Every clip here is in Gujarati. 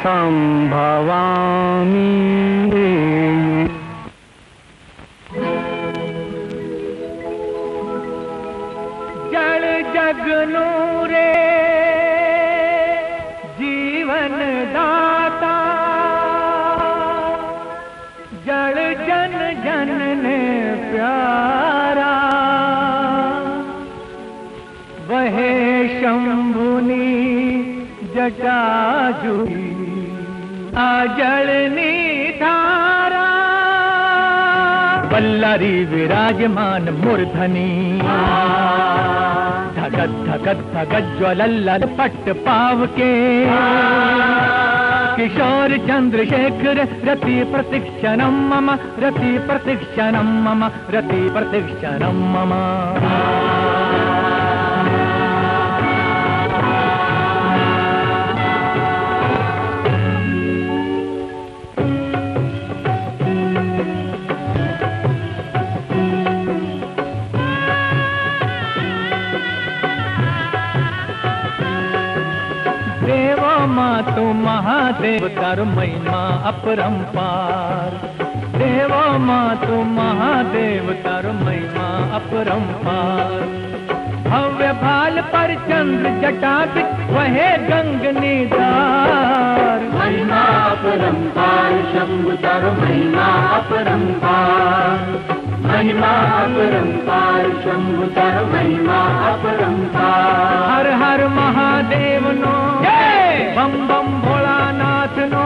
संभवामि जड़ जगनु रे जीवन दाता जड़ जन जन ने प्यारा वहे शंभुनी जटा जुई आजलनी धारा बल्लारी विराजमान मूर्धनी धगत धगत धगत ज्वलल्ल पट पाव के किशोर चंद्रशेखर रति प्रतीक्षणं मम रति प्रतीक्षणं मम रति प्रतीक्षणं मम देवो मातु महादेव कर महिमा अपरंपार देवो मातु महादेव कर महिमा अपरंपार भव्य भाल पर चंद्र जटा वहे गंग निदार महिमा अपरंपार शंभु कर महिमा अपरंपार महिमा अपरंपार शंभु कर महिमा अपरंपार हर हर महादेव नो बम बम भोलानाथ नो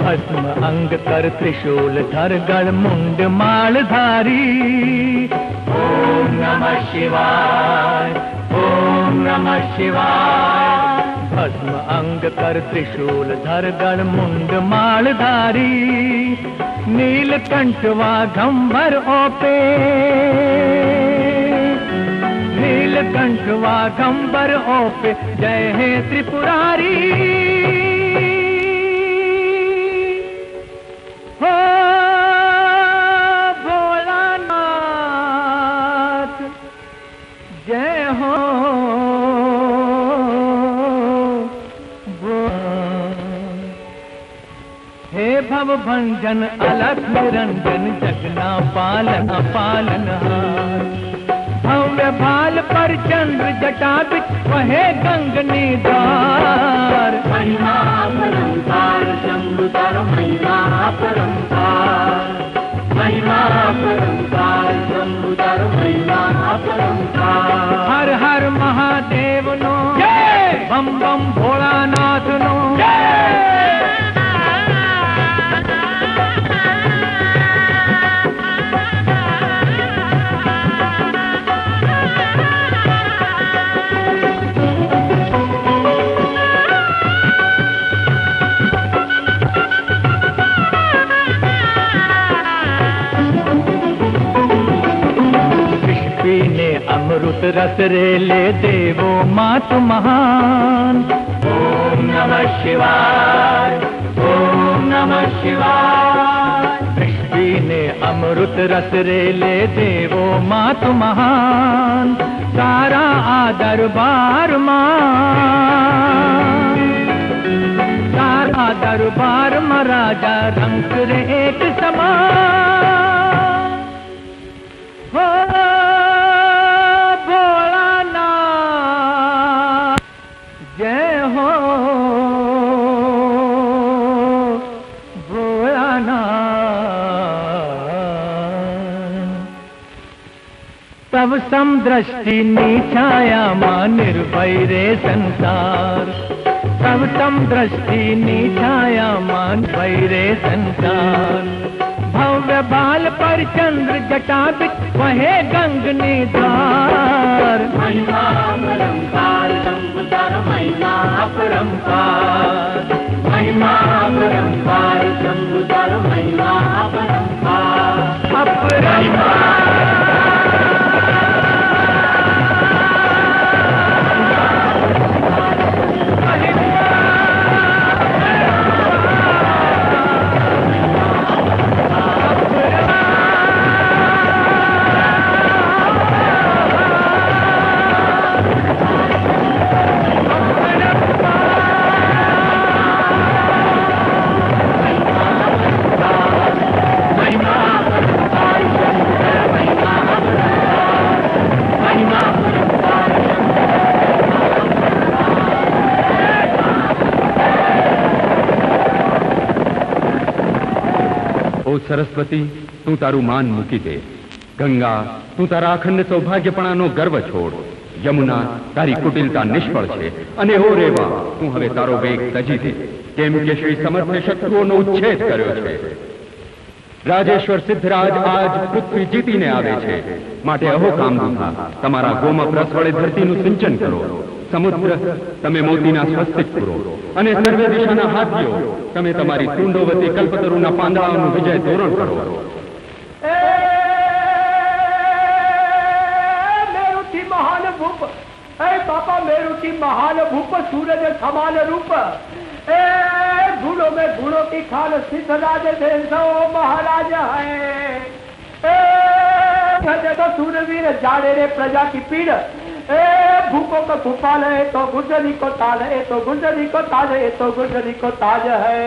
भस्म अंग कर त्रिशूल धर गढ़ मुंड मालधारी ओम नमः शिवाय ओम नमः शिवाय भस्म अंग कर त्रिशूल धर गढ़ मुंड मालधारी नीलकंठवा घंबर ओपे नीलकंठवा घंबर ओपे जय हे त्रिपुरारी हो भोलानाथ जय हो हे भव भंजन अलख निरंजन जगना पालन पालनहार भव्य भाल पर चंद्र जटा वहे गंग निदार महिमा अपरंपार शंभु कर महिमा अपरंपार महिमा अपरंपार शंभु कर महिमा अपरंपार हर हर महादेव नो बम बम भोलानाथ नो ने अमृत रस रे ले देवो मातु महान ओम नमः शिवाय ओम नमः शिवाय पृथ्वी ने अमृत रस रे ले देवो मातु महान सारा आदर बार मान सारा दरबार में राजा रंग रे एक समान हो जय हो भोलानाथ तब समदृष्टि निछाया मां निर्भय रे संसार तब समदृष्टि निछाया मां निर्भय रे संसार भव्य बाल पर चंद्र जटा वहे गंग निधार महिमा अपरंपार शंभु कर महिमा अपरंपार महिमा अपरंपार शंभु कर महिमा अपरंपार अपरंपार સરસ્વતી, તું તારું માન મૂકી દે. ગંગા, તું તારા અખંડ સૌભાગ્યપણાનો ગર્વ છોડ. યમુના, તારી કુટિલતા નિષ્ફળ છે. અને ઓ રેવા, તું હવે તારો વેગ તજી દે, કેમ કે શ્રી સમર્થે શત્રુઓનો ઉચ્છેદ કર્યો છે. રાજેશ્વર સિદ્ધરાજ આજ પૃથ્વી જીતીને આવે છે, માટે અહો કામદૂતા, તમારા ગોમપ્રસ વડે ધરતીનું સિંચન કરો. સમુદ્ર, તમે મોતીના સ્વસ્તિક પૂરો, અને સર્વે દિશાના હાથીઓ, તમે તમારી તુંડોવતી કલ્પતરુના પાંદડાઓનું વિજય તોરણ કરો. મેરુથી મહાન ભૂપ, હે બાપા મેરુથી મહાન ભૂપ, सूरज समान रूप, ए गुणों में गुणों की खान, सिद्धराज देशो महाराज है. तो सूरवीर जाने रे प्रजा की पीड़, ए भूखों को भूपा ले तो गुजरी को ताज है, तो गुजरी को ताज है, तो गुजरी को ताज है.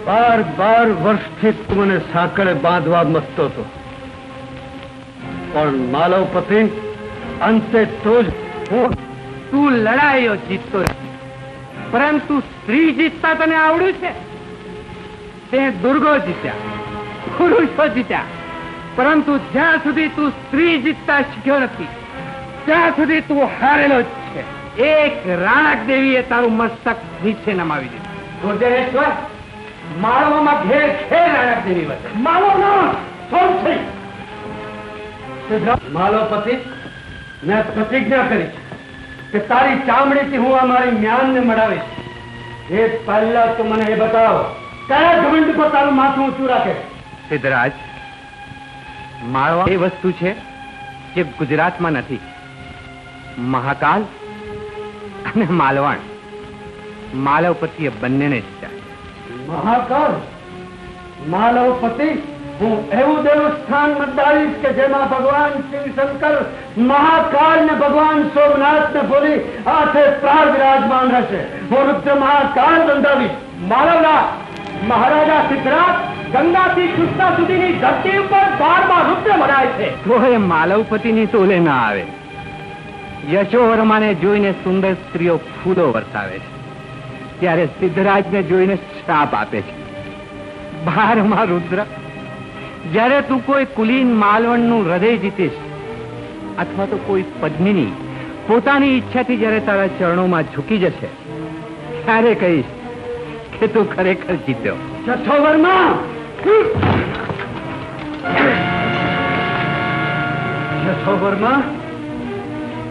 બાર 12 વર્ષથી તું મને સાંકળે બાંધવા મથતો હતો, પણ માલવપતિ, અંતે તું લડાઈઓ જીતતો નથી, પરંતુ સ્ત્રી જીતતા તને આવડ્યું છે. તે દુર્ગો જીત્યા, પુરુષો જીત્યા, પરંતુ જ્યાં સુધી તું સ્ત્રી જીતતા શીખ્યો નથી, ત્યાં સુધી તું હારેલો જ છે. એક રાણક દેવીએ તારું મસ્તક નીચે નમાવી દીધું. ગોજરેશ્વર, માળવામાં ઘેર ઘેર રાણક દેવી વસે. માલો ના માલવપતિ, મેં પ્રતિજ્ઞા કરી કે તારી ચામડીથી હું આ મારી મ્યાનને મડાવીશ. એ પહેલા તો મને એ બતાવો, કયા ઘમંડ પર તારું માથું ઊંચું રાખે? સિદ્ધરાજ, માળવા એ વસ્તુ છે જે ગુજરાતમાં નથી. મહાકાલ અને માલવણ, માલવપતિએ બંનેને જ ચાલે. મહાકાલ, માલવપતિ, હું એવું દેવસ્થાન બંધાવીશ કે જેમાં ભગવાન શિવશંકર, મહાકાલ ને ભગવાન સોમનાથ ને ભૂલી હાથે પ્રાણ વિરાજમાન રહેશે. હું રુદ્ર મહાકાલ બંધાવીશ. માલવના મહારાજા સિદ્ધરાજ ગંગાથી કૃષ્ણા સુધીની ધરતી ઉપર 12મા રુદ્ર મનાય છે. તો એ માલવપતિની તોલે ના આવે. યશોવર્માને જોઈને સુંદર સ્ત્રીઓ ફૂલો વરસાવે છે, ત્યારે સિદ્ધરાજને જોઈને શ્રાપ આપે છે. 12મા રુદ્ર, જ્યારે તું કોઈ કુલીન માલવણનું હૃદય જીતીશ, અથવા તો કોઈ પદ્મિની પોતાની ઈચ્છાથી જ્યારે તારા ચરણોમાં ઝૂકી જશે, ત્યારે કહીશ કે તું ખરેખર જીત્યો. યશોવર્મા, યશોવર્મા,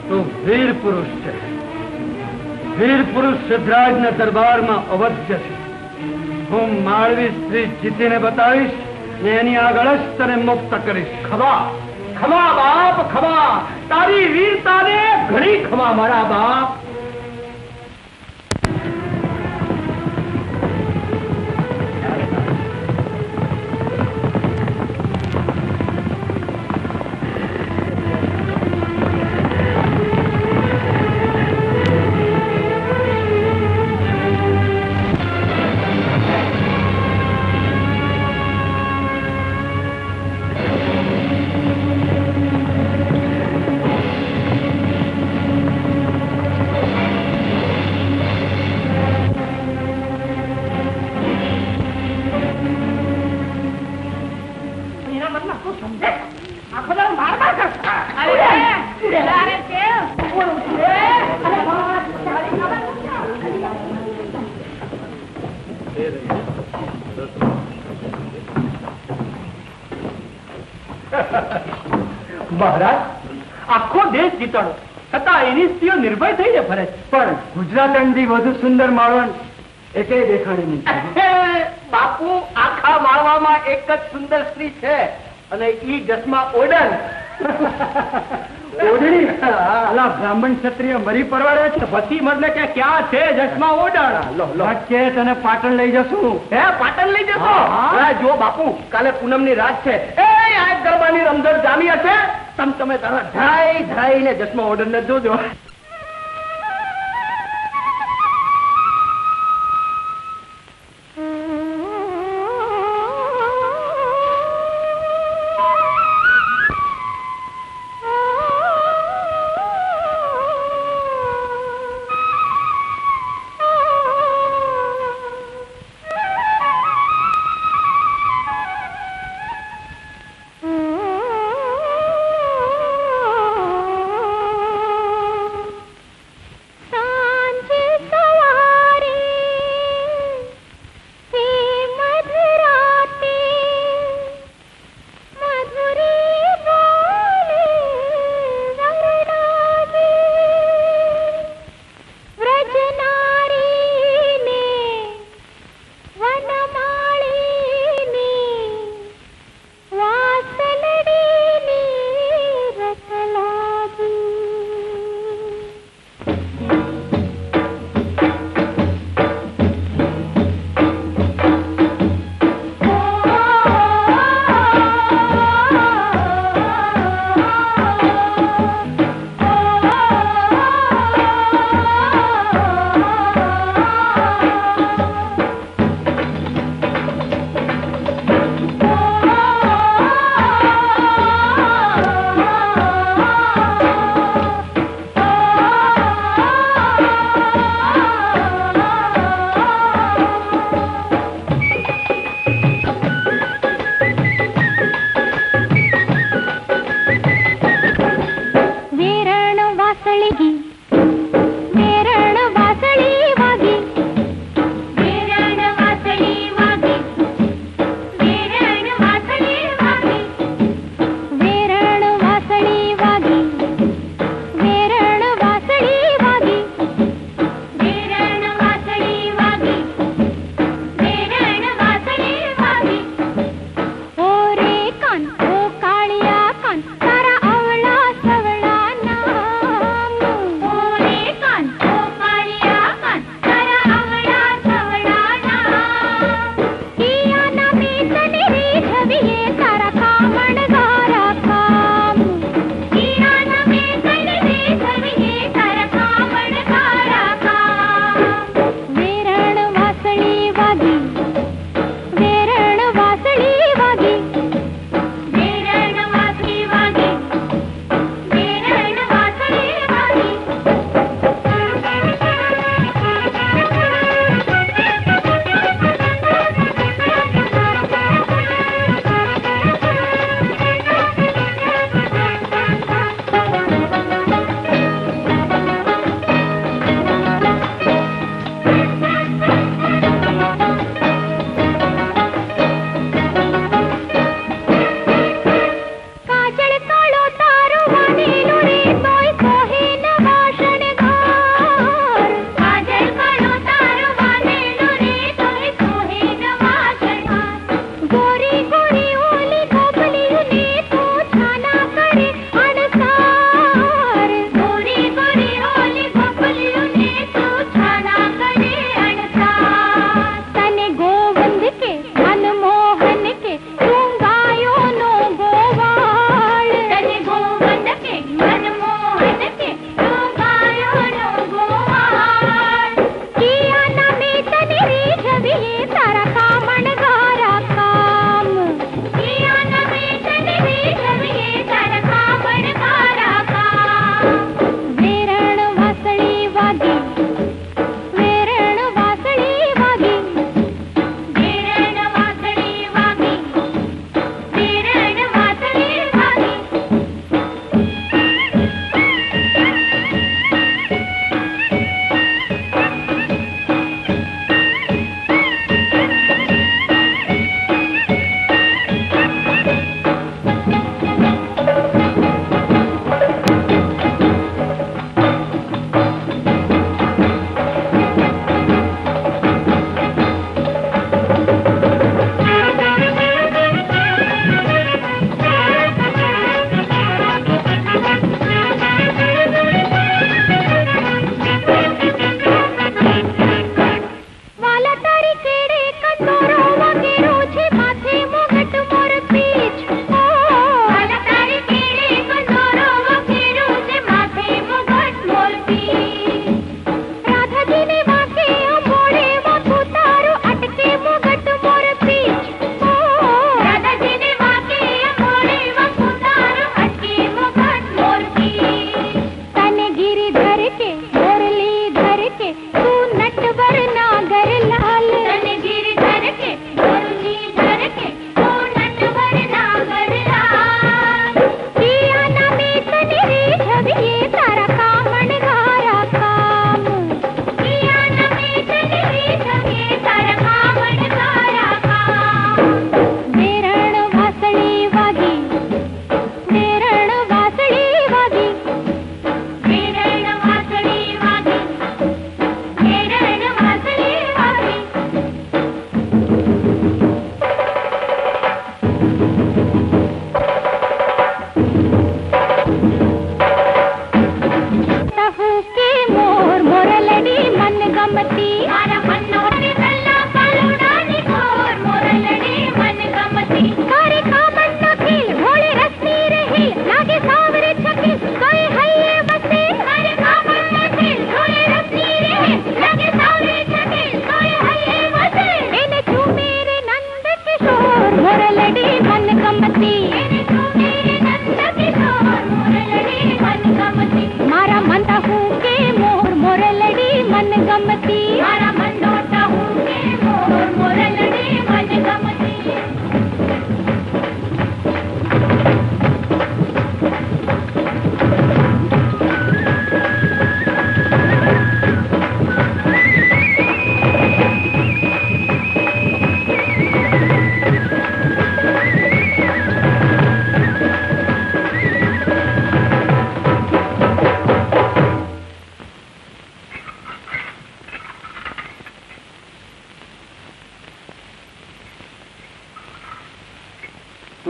તું વીર પુરુષ છે. વીર પુરુષ સિદ્ધરાજના દરબારમાં અવશ્ય છે. હું માળવી સ્ત્રી જીતીને બતાવીશ ને એની આગળ જ તને મુક્ત કરીશ. ખમા ખમા બાપ, ખમા. તારી વીરતાને ઘણી ખમા મારા બાપ. મહારાજ, આખો દેશ જીતણો છતાં એની સ્ત્રીઓ નિર્ભય થઈને ફરે છે. પણ ગુજરાતથી વધુ સુંદર માળવણ એકેય દેખાણી નહીં. બાપુ, આખા માળવામાં એક જ સુંદર સ્ત્રી છે, અને ઈ જસમા ઓડન. ઓઢણી અલા બ્રાહ્મણ ક્ષત્રિય મરી પરવાડે છે પછી મતલબ કે ક્યાં છે જસમાં ઓઢણ કે તને પાટણ લઈ જશું હે પાટણ લઈ જશો જો બાપુ કાલે પૂનમ ની રાત છે એ આ ગરબાની રમઝટ જામી હશે તમે તારા ધરાઈ ને જસમાં ઓઢણ ને જોજો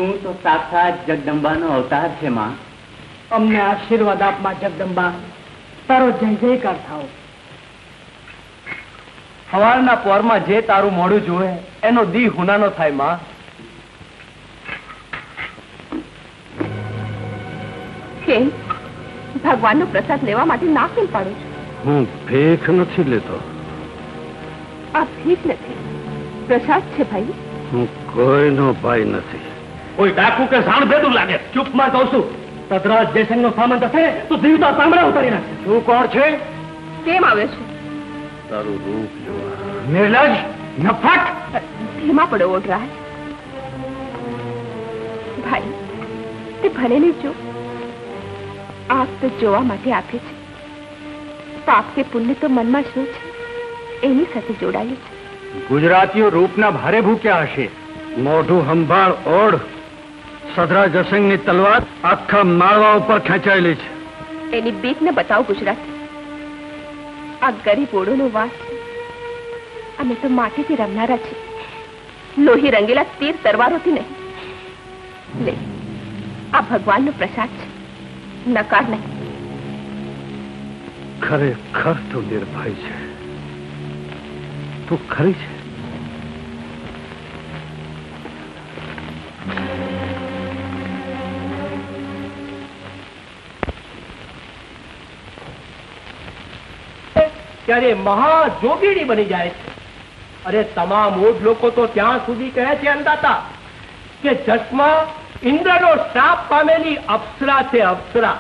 તું તો સાક્ષાત જગદંબાનો અવતાર છે માં. અમને આશીર્વાદ આપમાં જગદંબા, તારો જય જયકાર થાઓ. સવારના પોરમાં જે તારું મોઢું જોવે એનો દી હુનાનો થાય માં. કેમ ભગવાનનો પ્રસાદ લેવા માટે ના કેમ પાડું છું? હું ભેખ નથી લેતો. આ ભીખ નથી, પ્રસાદ છે ભાઈ. હું કોઈનો ભાઈ નથી. કોઈ ડાકુ કે સાણ ભેદું લાગે. ચૂપમાં કહું છું. સદરાજ જયસિંહનો સામંત હશે તો જીવતા સાંભળા ઉતારી નાખશે. તું કોણ છે? કેમ આવ્યો છે? તારું રૂપ જોવા. નિર્લજ, નફટ. ધીમા પડો ઓઢરાજ. ભાઈ તે ભલે ને જો, આપ તો જોવા માટે આપે છે. પાપ કે પુણ્ય તો મનમાં શું છે એની સાથે જોડાયું છે. ગુજરાતીઓ રૂપના ભારે ભૂખ્યા હશે. મોઢું સંભાળ ઓઢ. સદરા જસંગની તલવાર આખા માળવા ઉપર ખેંચાયેલી છે. એની બીક ને બતાવો ગુજરાતી. આ ગરીબ ઓળોનો વાસ છે. અમે તો માટીથી રમનારા છે, લોહી રંગેલા તીર તરવારોથી નહીં. લે, આ ભગવાનનો પ્રસાદ છે, નકાર નહીં. ખરેખર તું નિર્ભય છે. તું ખરી છે. ત્યારે મહાજોગીણી બની જાય છે. અરે તમામ ઓઢ લોકો તો ત્યાં સુધી કહે છે અંદાતા કે જસમાં ઇન્દ્રનો શ્રાપ પામેલી અપ્સરા છે. અપ્સરા.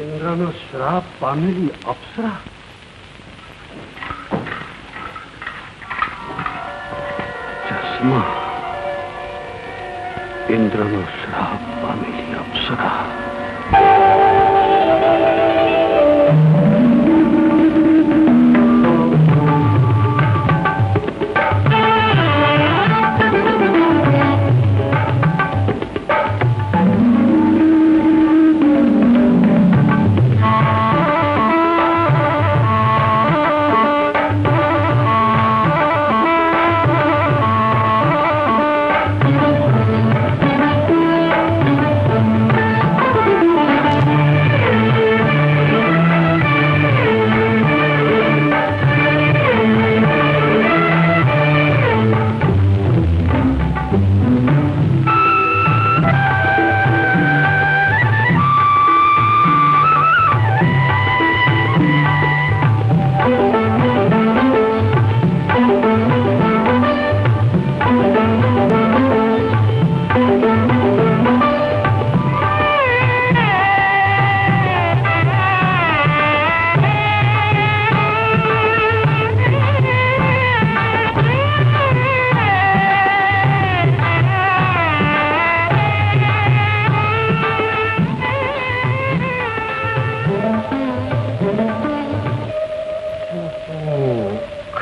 ઇન્દ્રનો શ્રાપ પામેલી અપ્સરા. ચશ્મા. ઇન્દ્રનો શ્રાપ પામેલી અપ્સરા.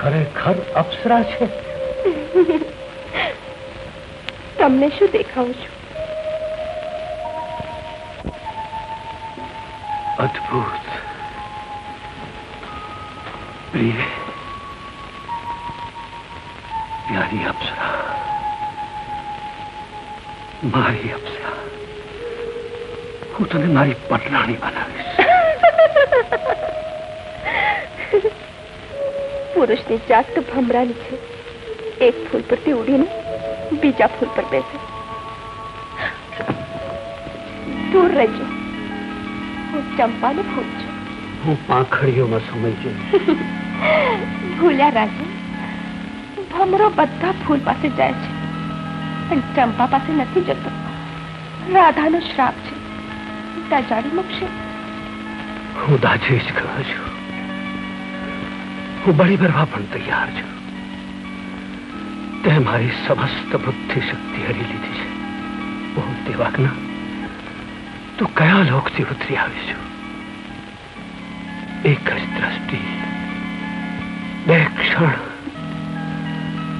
ખરેખર અપ્સરા છે. તમને શું દેખાવું છું? અદ્ભુત, પ્રિય, પ્યારી અપ્સરા. મારી અપ્સરા. હું તને મારી પટરાણી બનાવીશ. પુરુષની જાત તો ભમરાની છે. એક ફૂલ પરથી ઉડીને બીજા ફૂલ પર બેસે. દૂર રહેજો, હું ચંપાનું ફૂલ છું. હું પાંખડીઓમાં સમય જઈશ. ભૂલ્યા રાજા, ભમરો બધા ફૂલ પાસે જાય છે પણ ચંપા પાસે નથી જતો. રાધાનો શ્રાપ છે, દાજાડી મૂકશે. હું દાજી જ કરું છું. હું બળી ભરવા પણ તૈયાર છું. તે મારી સમસ્ત બુદ્ધિ શક્તિ હરી લીધી છે. બોલ દેવાજ્ઞા, તું કયા લોકથી ઉતરી આવી છું? એક જ દ્રષ્ટિ, બે ક્ષણ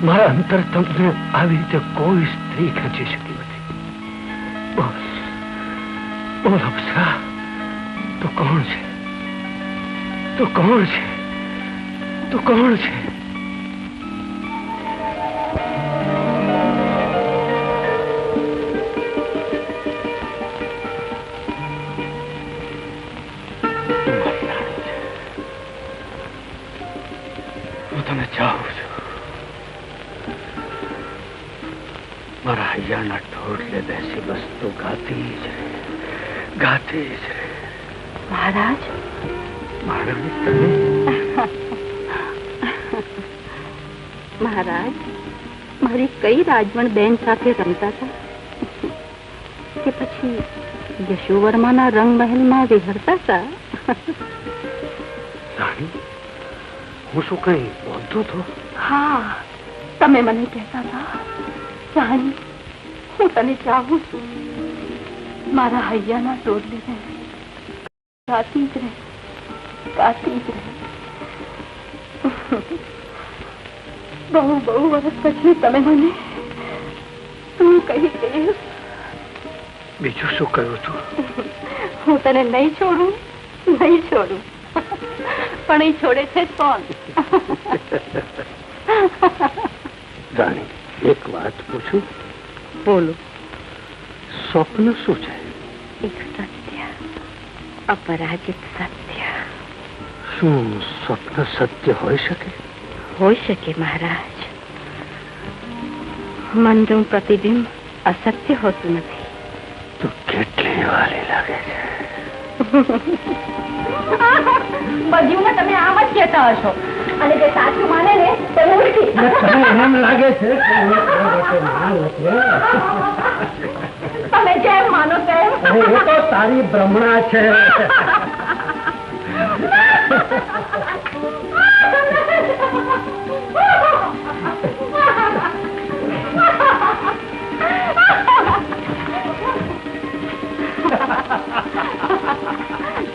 મારા અંતર તમને આવી રીતે કોઈ સ્ત્રી ખેંચી શકી નથી. બોલ બોલ અપ્સરા, તું કોણ છે? તું કોણ છે? તું કોણ છે? હું તને ચાહું છું. મારા હૈયાના ઠોડલે બેસી બસ તો ગાતી જ રહે, ગાતી જ રહે. મહારાજ, માનવી તમે મહારાજ મારી કઈ રાજવણ બેન સાથે રમતા હતા કે પછી યશોવર્માના રંગમહેલમાં વિહરતા હતા? રાણી, હું શું કઈ બોલતો હતો? હા, તમે મને કહેતા હતા, રાણી હું તને ચાહું છું. મારા હૈયાના ટોડલે રહે, ગાતી જ રહે, ગાતી જ રહે. બહુ બહુ વર્ષ પછી તમે મને તું કહી દઈશ. બીજું શું કહ્યું તું? હું તને નહીં છોડું, નહીં છોડું. પણ એ છોડે છે કોણ? રાણી, એક વાત પૂછું? બોલો. સ્વપ્ન શું છે? એક સત્ય, અપરાજિત સત્ય. શું સ્વપ્ન સત્ય હોઈ શકે? હોઈ શકે મહારાજ. મનનું પ્રતિબિંબ અસત્ય હોતું નથી. તો કેટલી વાલી લાગે છે. બધું તમે આમ જ કહેતા હશો અને જે સાચું માને ને તે મૂર્તિ. એમ લાગે છે તમે જેમ માનો તેમ. એ તો તારી ભ્રમણા છે.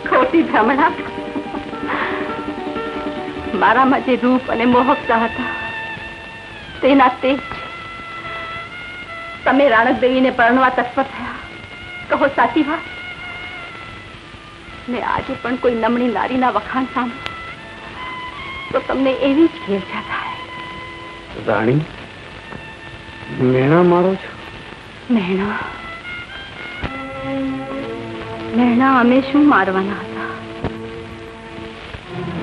ખોટી ભ્રમણા. મારામાં જે રૂપ અને મોહકતા હતા તેના તે જ. તમે રાણકદેવીને પરણવા તત્પર થયા. કહો સાચી વાત. ને આજે પણ કોઈ નમણી નારીના વખાણ સાંભળો તો તમને એવી જ ઘેરછા થાય. રાણી, મેણા મારો છો? મહેણા મહેણા અમે શું મારવાના હતા?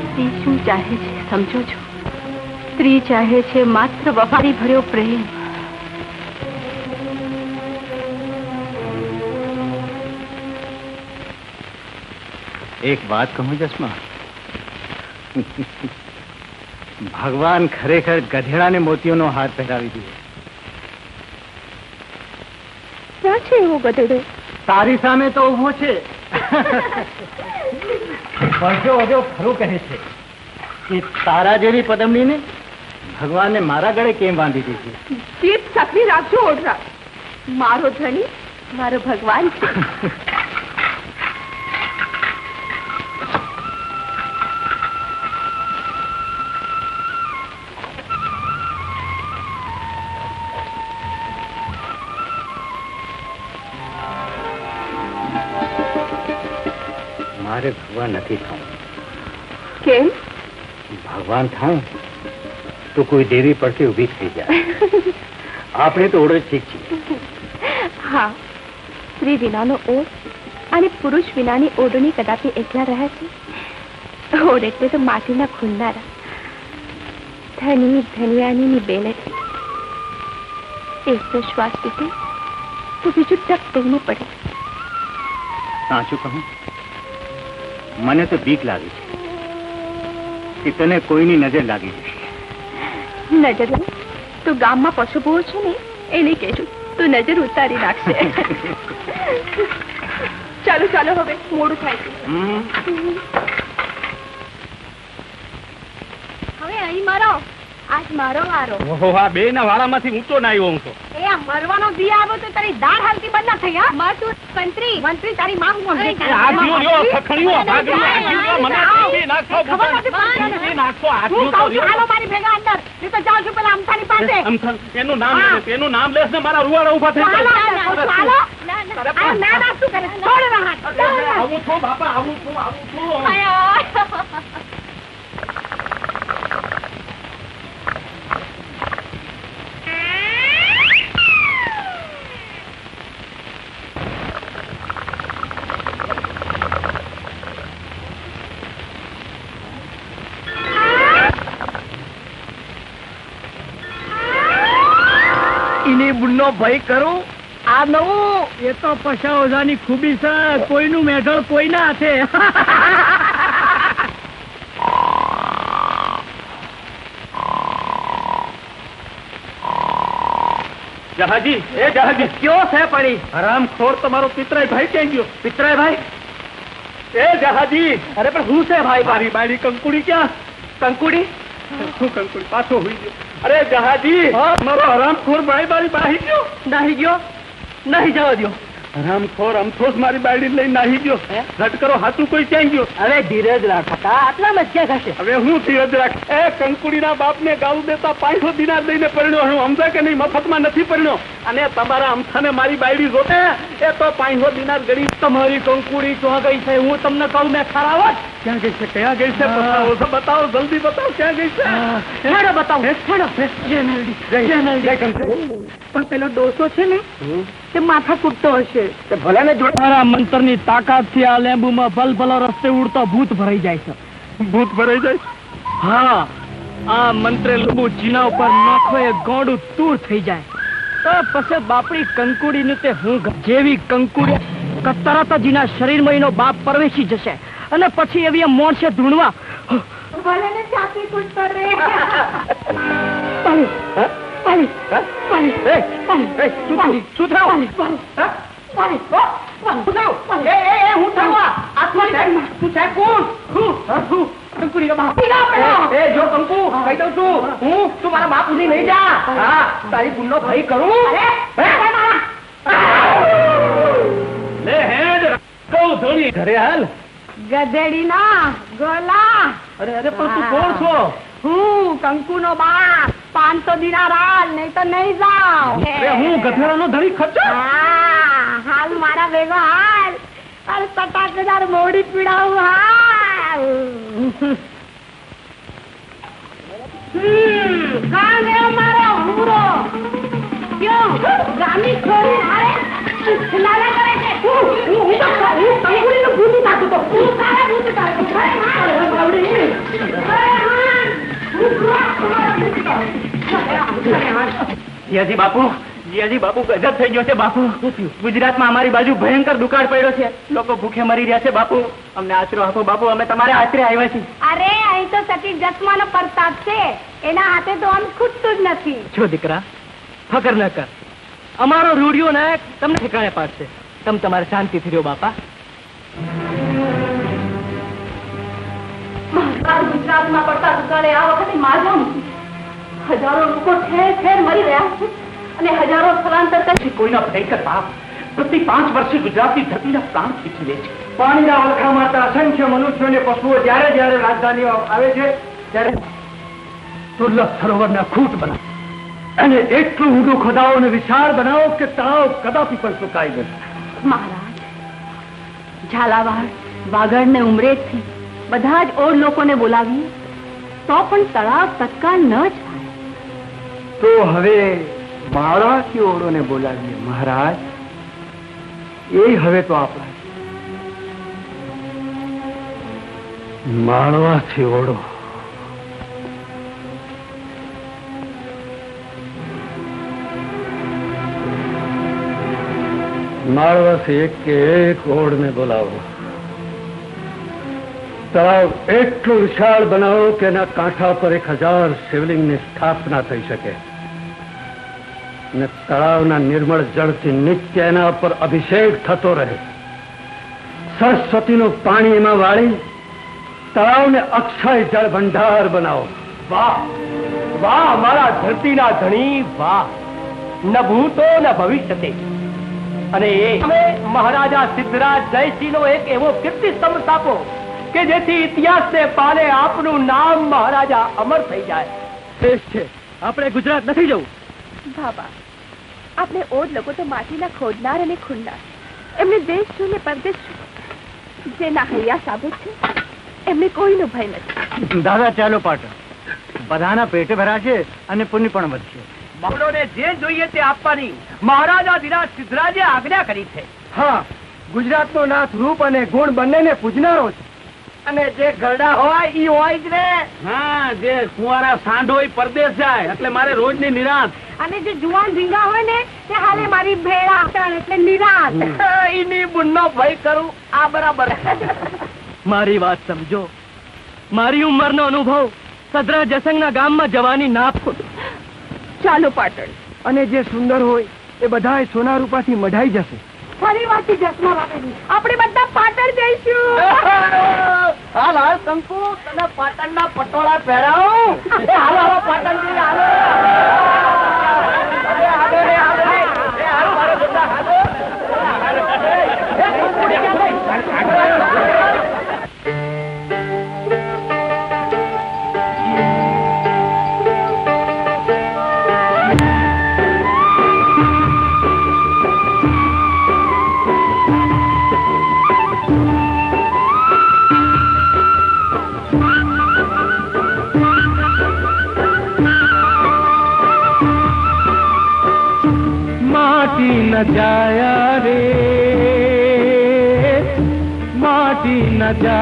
સ્ત્રી શું ચાહે છે સમજો છો? સ્ત્રી ચાહે છે માત્ર વફાદારી ભર્યો પ્રેમ. એક વાત કહું જસમા, ભગવાન ખરેખર ગધેડાને મોતીઓનો હાર પહેરાવી દીધો. ક્યાં છે એવો ગધેડો? તારી સામે તો ઉભો છે. વર્ષો વધુ ખરું કહે છે કે તારા જેવી પદમણીને ભગવાને મારા ગળે કેમ બાંધી દીધી? જીભ સકરી રાખજો ઓઢરા. મારો ધણી મારો ભગવાન છે. મારે ભગવાન નથી થવું. કેમ? ભગવાન થાઉં તો કોઈ દેવી પડતી ઉભી થઈ જાય. આપણે તો ઓળખ ઠીક છીએ. હા, સ્ત્રી વિનાનો ઓઢ અને પુરુષ વિનાની ઓઢણી કદાપી એકલા રહ્યા છે. ઓઢ એટલે તો માટીના ખૂંદનારા. ધની ધનિયાની બેલેથી એક તો શ્વાસ પીતે તો બીજું ટક દેવું પડે. સાચું કહું, મને તો બીક લાગી છે કે તને કોઈની નજર લાગી જશે. નજર લાગે તો ગામમાં પશુભો છે ને એને કહેશું તો નજર ઉતારી નાખશે. ચાલો ચાલો હવે મોડું થાય છે. હવે અહીં મારો આજ મારો વારો. ઓહો, આ બે ના વાળામાંથી ઊંચો ના આવ્યો હું તો. એ આ મરવાનો દી આવ્યો તો તારી દાઢ હાલતી બંધ ના થઈ. હા માતું મંત્રી મંત્રી તારી માં હું આ જીઓ લ્યો, ખખણ્યો, ભાગલો, આ જીઓ મને પીસી નાખો, પીસી નાખો, આ જીઓ તો લ્યો. હાલો મારી ભેગા અંદર. નહીં તો જાઉં છું પેલા અમથાની પાસે. અમથાન, એનું નામ લે, એનું નામ લેસ ને મારા રૂવાડા ઉભા થઈ હાલો જાય. હાલો ના શું કરે? છોડ રાહત. આવું છું બાપા, આવું છું. તારી બુનનો ભય કરું આ નવું એ તો પશા ઓઝાની ખૂબી છે, કોઈનું મેઢળ કોઈના હાથે. જહાજી, એ જહાજી ક્યો છે પડી? હરામખોર તમારો પિતરાય ભાઈ ક્યાં ગયો? પિતરાય ભાઈ? એ જહાજી, અરે પણ હું છે ભાઈ? મારી બાયડી કંકુડી ક્યાં? કંકુડી? શું કંકુડી? પાછો હોઈ ગયો. અરે જહાજી, મારો હરામખોર ભાઈ મારી બાહી ગયો. નાહી ગયો? નહીં જવા દો. હરામખોર અમથોસ મારી બાયડી લઈને નાહી ગયો. રટ કરો, હાથું કોઈ ક્યાં ગયો? અરે ધીરજ રાખતા, આટલામાં ક્યાં થશે? હવે હું ધીરજ રાખ. એ કંકુડીના બાપને ગાળું દેતા 500 દિનાર દઈને પરણ્યો હું, સમજા કે નહીં? મફતમાં નથી પરણ્યો. અને તમારા અમથાને મારી બાયડી જોતે એ તો 500 દિનાર ગરીબ. તમારી કંકુડી તો ગઈ છે, હું તમને કહું મેં ખરાવત. ક્યાં ગઈ છે? ક્યાં ગઈ છે? બતાવો, જલ્દી બતાવો, ક્યાં ગઈ છે? હેડો બતાવો, હેડો. પણ પેલો ડોસો છે ને તે માથા કૂટતો હશે. ભલે ને જોડે મારા મંતરની તાકાતથી આ લેંબુમાં ભલભલો રસ્તે ઉડતો ભૂત ભરાઈ જાય છે. ભૂત ભરાઈ જાય. હા, આ મંત્રે લીંબુ જીના ઉપર નાખો એ ગોંડું તૂર થઈ જાય. તો પછી બાપડી કંકુડીનું તે હું જેવી કંકુડી તરત જ એના શરીરમાં એનો બાપ પ્રવેશી જશે અને પછી એવી મોણશે ધૂણવા. ભલે ને છાતી કૂટતો રે. શું થયું? તારી ગુનો ભાઈ કરું ઘરે હાલ. ગધેડી ના ગોલા. અરે અરે પણ તું કોણ છો? હું કંકુ નો બાપ. 500 દિનાર હાલ, નહીં તો નહીં જાવ. હું ગધેડાનો ધણી ખર્ચો. હાલ મારા ભેગો હાલ. અરે 50,000 મોડી પીડાવું હાલ. કાં ગયો મારો હુરો? ક્યો ગામી ખોરી હારે લાલા કરે છે. હું કંકુડીનું ભૂતી નાખું તો હું તારા ભૂતી નાખું. જીયાજી બાપુ, જીયાજી બાપુ, ગજબ થઈ ગયો છે બાપુ. ગુજરાતમાં અમારી બાજુ ભયંકર દુકાળ પડ્યો છે. લોકો ભૂખે મરી રહ્યા છે બાપુ. અમને આશરો આપો બાપુ, અમે તમારે આશરે આવ્યા છીએ. અરે અહીં તો સતી જસમાનો પ્રતાપ છે, એના હાથે તો આમ ખૂટતું જ નથી. છો દીકરા, ફકર ન કર. અમારો રૂડિયો નાયક તમને ઠેકાણે પાડશે. તમે તમારે શાંતિથી રહ્યો બાપા. ગુજરાતમાં પડતા દુકાળે આ વખતે મારવા મૂકી. હજારો લોકો ઠેર ઠેર મરી રહ્યા છે અને હજારો સ્થળાંતર કરે. કોઈના ભયંકર પાપ પ્રતિ 5 વર્ષે ગુજરાતની ધરતીના પ્રાણ ખીચી લે છે. પાણીના વલખામાં અસંખ્ય મનુષ્યો ને પશુઓ જયારે જયારે રાજધાનીઓ આવે છે ત્યારે દુર્લભ સરોવરના ખૂટ બનાવો અને એટલું ઊંડું ખોદાવો અને વિશાળ બનાવો કે તળાવ કદાપી પણ સુકાઈ જશે. મહારાજ, ઝાલાવાડ, વાગડ ને ઉમરેઠથી બધા જ ઓર લોકોને બોલાવીએ તો પણ તળાવ તત્કાળ ન જ થાય. તો હવે માળાથી ઓળોને બોલાવીએ મહારાજ. એ હવે તો આપણા માળવાથી ઓળો. માળવાથી એક કે એક ઓળને બોલાવો. તળાવ એટલું વિશાળ બનાવો કે એના કાંઠા પર 1000 શિવલિંગની સ્થાપના થઈ શકે અને તળાવના નિર્મળ જળથી નિત્ય એના પર અભિષેક થતો રહે. સરસ્વતીનું પાણી એમાં વાળી તળાવને અક્ષય જળ ભંડાર બનાવો. વાહ વાહ, મારા ધરતીના ધણી વાહ. ન ભૂતો ન ભવિષ્યતે. અને એ મહારાજા સિદ્ધરાજ જયસિંહનો એક એવો કીર્તિ સ્તંભ સ્થાપો કે જેથી ઇતિહાસને પાને આપનું નામ મહારાજા અમર થઈ જાય. દેશ છે, આપણે ગુજરાત નથી જવું. બાબા, આપણે ઓર લોકો તો માટીના ખોદનાર અને ખૂંદનાર. એમને દેશ શું ને પરદેશ શું, જેના હૈયા સાબુત છે એમને કોઈનો ભય નથી. દાદા ચાલો પાટણ. બધાના પેટે ભરાશે અને પુણ્ય પણ વધશે. બહુલોને જે જોઈએ તે આપવાની મહારાજા ધીરાજ સિદ્ધરાજે આજ્ઞા કરી છે. હા, ગુજરાતનો નાથ રૂપ અને ગુણ બંનેને પૂજનારો છે. અને જે ઘરડા હોય ઈ હોય જ ને. હા, જે કુંવારા સાંઢ હોય પરદેશ જાય એટલે મારે રોજની નિરાંત. અને જે જુવાન ઝીંગા હોય ને તે હાલે મારી ભેળા એટલે નિરાશ. ઈની બુનનો ભય કરું આ બરાબર. મારી વાત સમજો. મારી ઉંમરનો અનુભવ સદરા જસંગના ગામમાં જવાની ના ફૂટ. ચાલો પાટણ. અને જે સુંદર હોય એ બધાય સોના રૂપાથી મઢાઈ જશે. ફરી વાતથી જસમાં વાવેલી આપણે બધા પાટણ જઈશું. હા લાલ કંકુ, તને પાટણના પટોળા પહેરાવું. હાલો હાલો પાટણ જઈએ, હાલો. હાલો રે, હાલો રે. હાલો મારો બધા, હાલો. माटी न जाया रे, माटी न जा.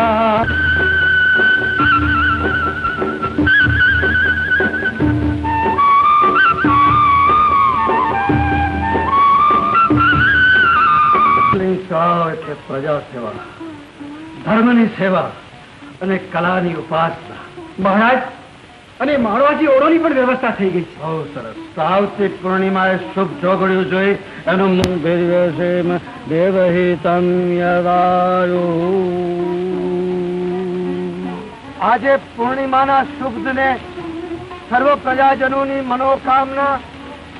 એટલે પ્રજા સેવા, ધર્મની સેવા અને કલાની ઉપાસના. મહારાજ, અને માળવાજી ઓળોની પણ વ્યવસ્થા થઈ ગઈ છે. બહુ સરસ. સાવતી પૂર્ણિમાએ શુભ ચોગડિયું જોઈ એનું મુખ ભેરવે છે. દેવહિતમ યદાયો. આજે પૂર્ણિમાના શુભ દિને સર્વ પ્રજાજનોની મનોકામના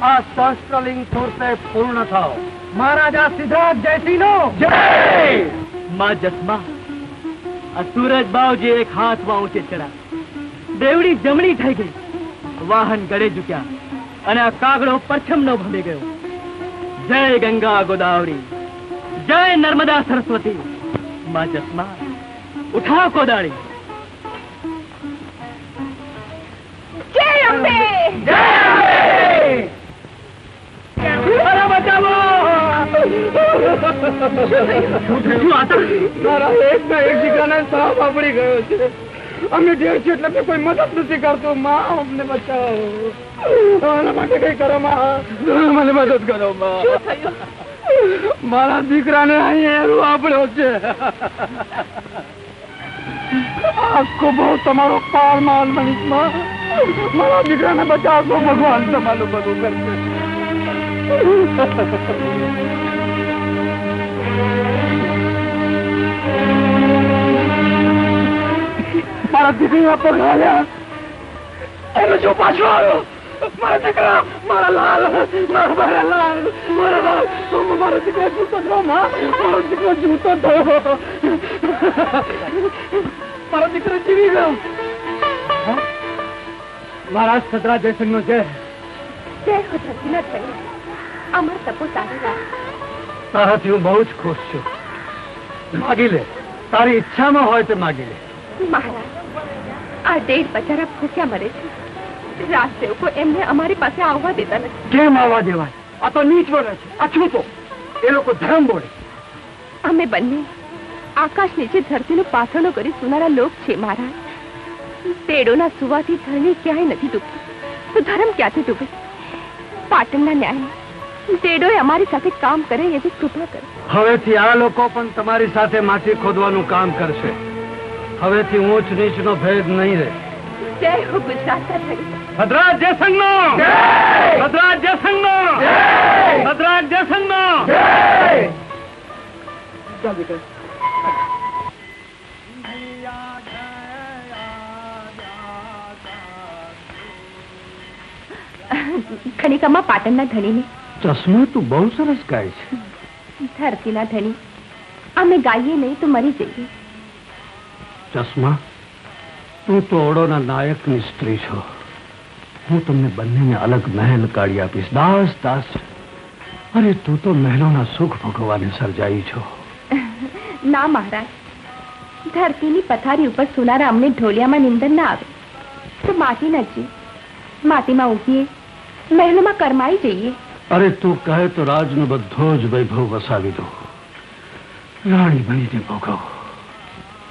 આ સહસ્ત્રલિંગ સુરતે પૂર્ણ થાવ. મહારાજા સિદ્ધરાજ જયસિંહનો જય. માં જસમા, આ સૂરજ બાવજી એક હાથમાં ઊંચે ચડા. દેવડી જમણી થઈ ગઈ, વાહન ગળે ઝૂક્યા અને આ કાગડો પરછમનો ભમી ગયો. જય ગંગા ગોદાવરી, જય નર્મદા સરસ્વતી. માં જસમા, ઉઠાવ કોદાળી. જય અંબે. જય અરે બચાવો. મારા એક દીકરાને સાપ આપડી ગયો છે. અમે ઢેર છે એટલે કોઈ મદદ નથી કરતો. માં, અમને બચાવો. આના માટે કઈ કરો માં, મને મદદ કરો માં. મારા દીકરાને અહીંયા એરું આપડ્યો છે. આખો બહુ તમારો પાર માલ મનીષ માં. મારા દીકરાને બચાવશો, ભગવાન તમારું બધું કરશે. મારા દીકરા પગાર્યા એનો જો પાછો આવ્યો. મારા દીકરા, મારા લાલ, મારા લાલ, મારા લાલ. મારો દીકરા જૂતો થયો માં, મારો દીકરો જૂતો થયો. મારો દીકરો જીવી ગયો. મહારાજ સદરા જયસિંહનો જય. જય હો ધરતીના ધણી, અમર તપો તારી રાહ. તારાથી હું બહુ જ ખુશ છું. માગી લે, તારી ઈચ્છામાં હોય તો માગી લે. મહારાજ, આ દેડ બચારા ભૂખ્યા મરે છે. રાજ સેવકો એમને અમારી પાસે આવવા દેતા નથી. કેમ આવવા દેવાય? આ તો નીચ વળે છે, અછૂતો. એ લોકો ધર્મ બોલે. અમે બંને આકાશ નીચે ધરતીનું પાથરણો કરી સુનારા લોક છે મહારાજ. પેડોના સુવાથી ધરણી ક્યાંય નથી ડૂબતું, તો ધર્મ ક્યાંથી ડૂબે? પાટણના ન્યાય તેડોએ અમારી સાથે કામ કરે એવી કૃપા કરે. હવેથી આ લોકો પણ તમારી સાથે માટી ખોદવાનું કામ કરશે. હવેથી ઊંચ નીચનો ભેદ નહીં રહે. જય હો ગુજરાતના ધણી. ભદ્રાજ જયસિંહનો જય. ભદ્રાજ જયસિંહનો જય. ભદ્રાજ જયસિંહનો જય. ચાલ બેટા. ખનિકામાં પાટણના ધણીને ચશ્મા તું બહુ સરસ ગાય છે. ધરતીના ધણી, અમે ગાઈએ નહીં તો મરી જઈએ. ચશ્મા, તું તો ઓળોના નાયકની સ્ત્રી છો. હું તમને બંનેને અલગ મહેલ કાઢી આપીશ. દાસ દાસ. અરે તું તો મહેલોના સુખ ભોગવવાને સર્જાઈ છો. ના મહારાજ, ધરતીની પથારી ઉપર સુનારા અમને ઢોલિયામાં નિંદર ના આવે તો માટી નજીએ, માટીમાં ઊંઘીએ, મહેલોમાં કરમાઈ જઈએ. અરે તું કહે તો રાજનો બધો જ વૈભવ વસાવી દો. રાણી બનીને ભોગવો.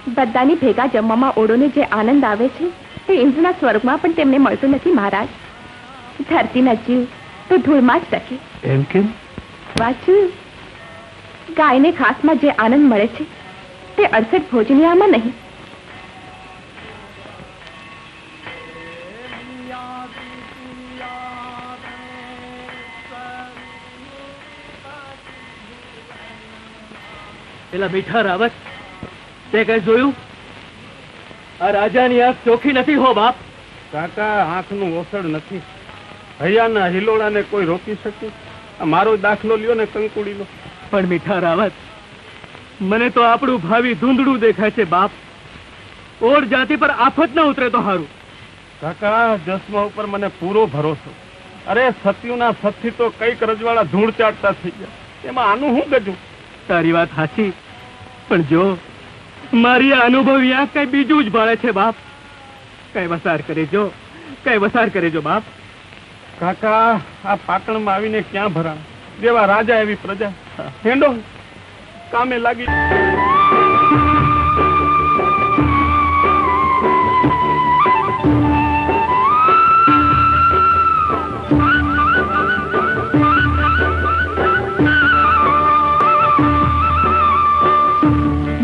બધાની ભેગા જમવામાં ઓળોને જે આનંદ આવે છે તે ઇન્દ્રના સ્વર્ગમાં પણ તેમને મળતો નથી મહારાજ. ધરતીના જીવ તો ધૂળમાં જ ટકે. એમ કેમ? વાંચુ, ગાયને ઘાસમાં જે આનંદ મળે છે તે 68 ભોજનિયામાં નહીં. પેલા મીઠા રાવત, તે કઈ જોયું? આ રાજાની આંખ ચોખ્ખી નથી હો બાપ. કાકા, આંખનું ઓસડ નથી. હૈયાના હિલોળાને કોઈ રોકી શકે? આ મારો દાખલો લ્યો ને કંકુડીનો. પણ મીઠા રાવત, મને તો આપણું ભાવિ ધૂંધળું દેખાય છે બાપ. ઓર જાતિ પર આફત ન ઉતરે તો હારું. કાકા, જસમા ઉપર મને પૂરો ભરોસો. અરે સત્યુના સતથી તો કઈક રજવાડા ધૂળ ચાટતા થઈ ગયા. એમાં આનું શું ગજું? તારી વાત સાચી, પણ જો મારી આ અનુભવી આંખ કઈ બીજું જ ભાળે છે બાપ. કઈ વસાર કરે જો, કઈ વસાર કરે જો બાપ. કાકા, આ પાટણમાં આવીને ક્યાં ભરા? જેવા રાજા એવી પ્રજા. હેંડો કામે લાગી.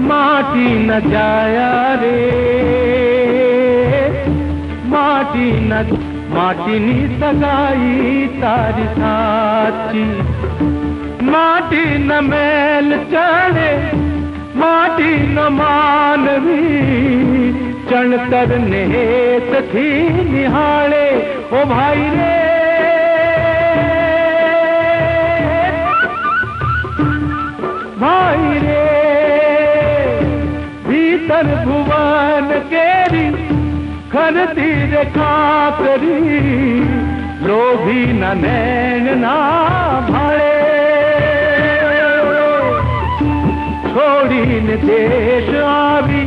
माटी न जाया रे, माटी न माटीनी सगाई तारी साची. माटी न मेल चढ़े, माटी न मानवी, चणतर ने हेत थी निहाळे. ओ भाई रे, भाई रे, भीतर भुवन केरी खरती रे खातरी, लोभी न नैन ना भाड़े. छोड़ीने देश आवी,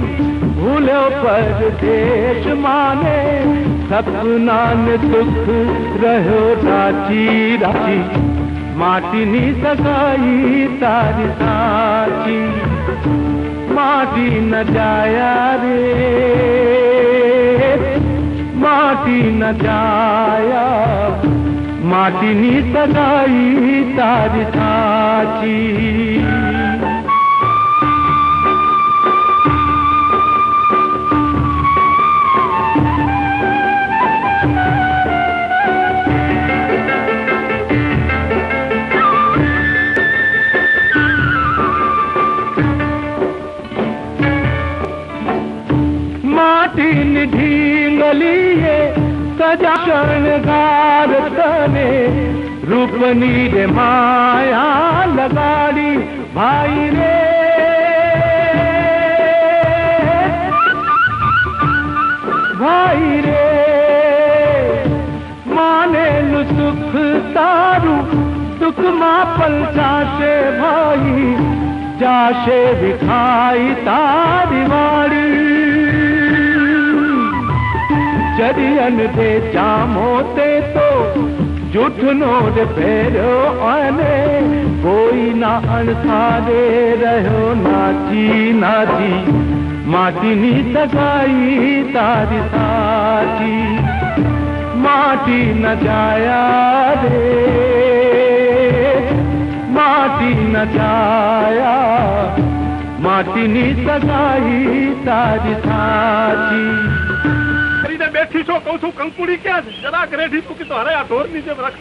भूल्यो परदेश माने, सपना ने दुख રહ્યો રાચી રાચી. માટીની સગાઈ તારી સાચી. माटी न जाया रे, माटी न जाया, माटीनी सगाई तारी साची. माटीनी ढींगलीए सजा शणगार तने, रूपनी रे माया लगाड़ी. भाई रे, भाई रे, मानेलु सुख तारू, दुख मां पलचाशे भाई, जाशे विखाई तारी वाड़ी. जरियन दे जामो ते तो जूठनो रे फेरो आने, कोई ना अणसारे रहो नाची नाची. माटीनी सगाई तारी साची. माटी न जाया रे, माटी न जाया, माटीनी સગાઈ તારી સાચી. બેઠી છો કહું છું, કંકુડી ક્યાં છે? જરાક રેઠી મૂકી તો હરે આ ઢોરની જેમ રાખ.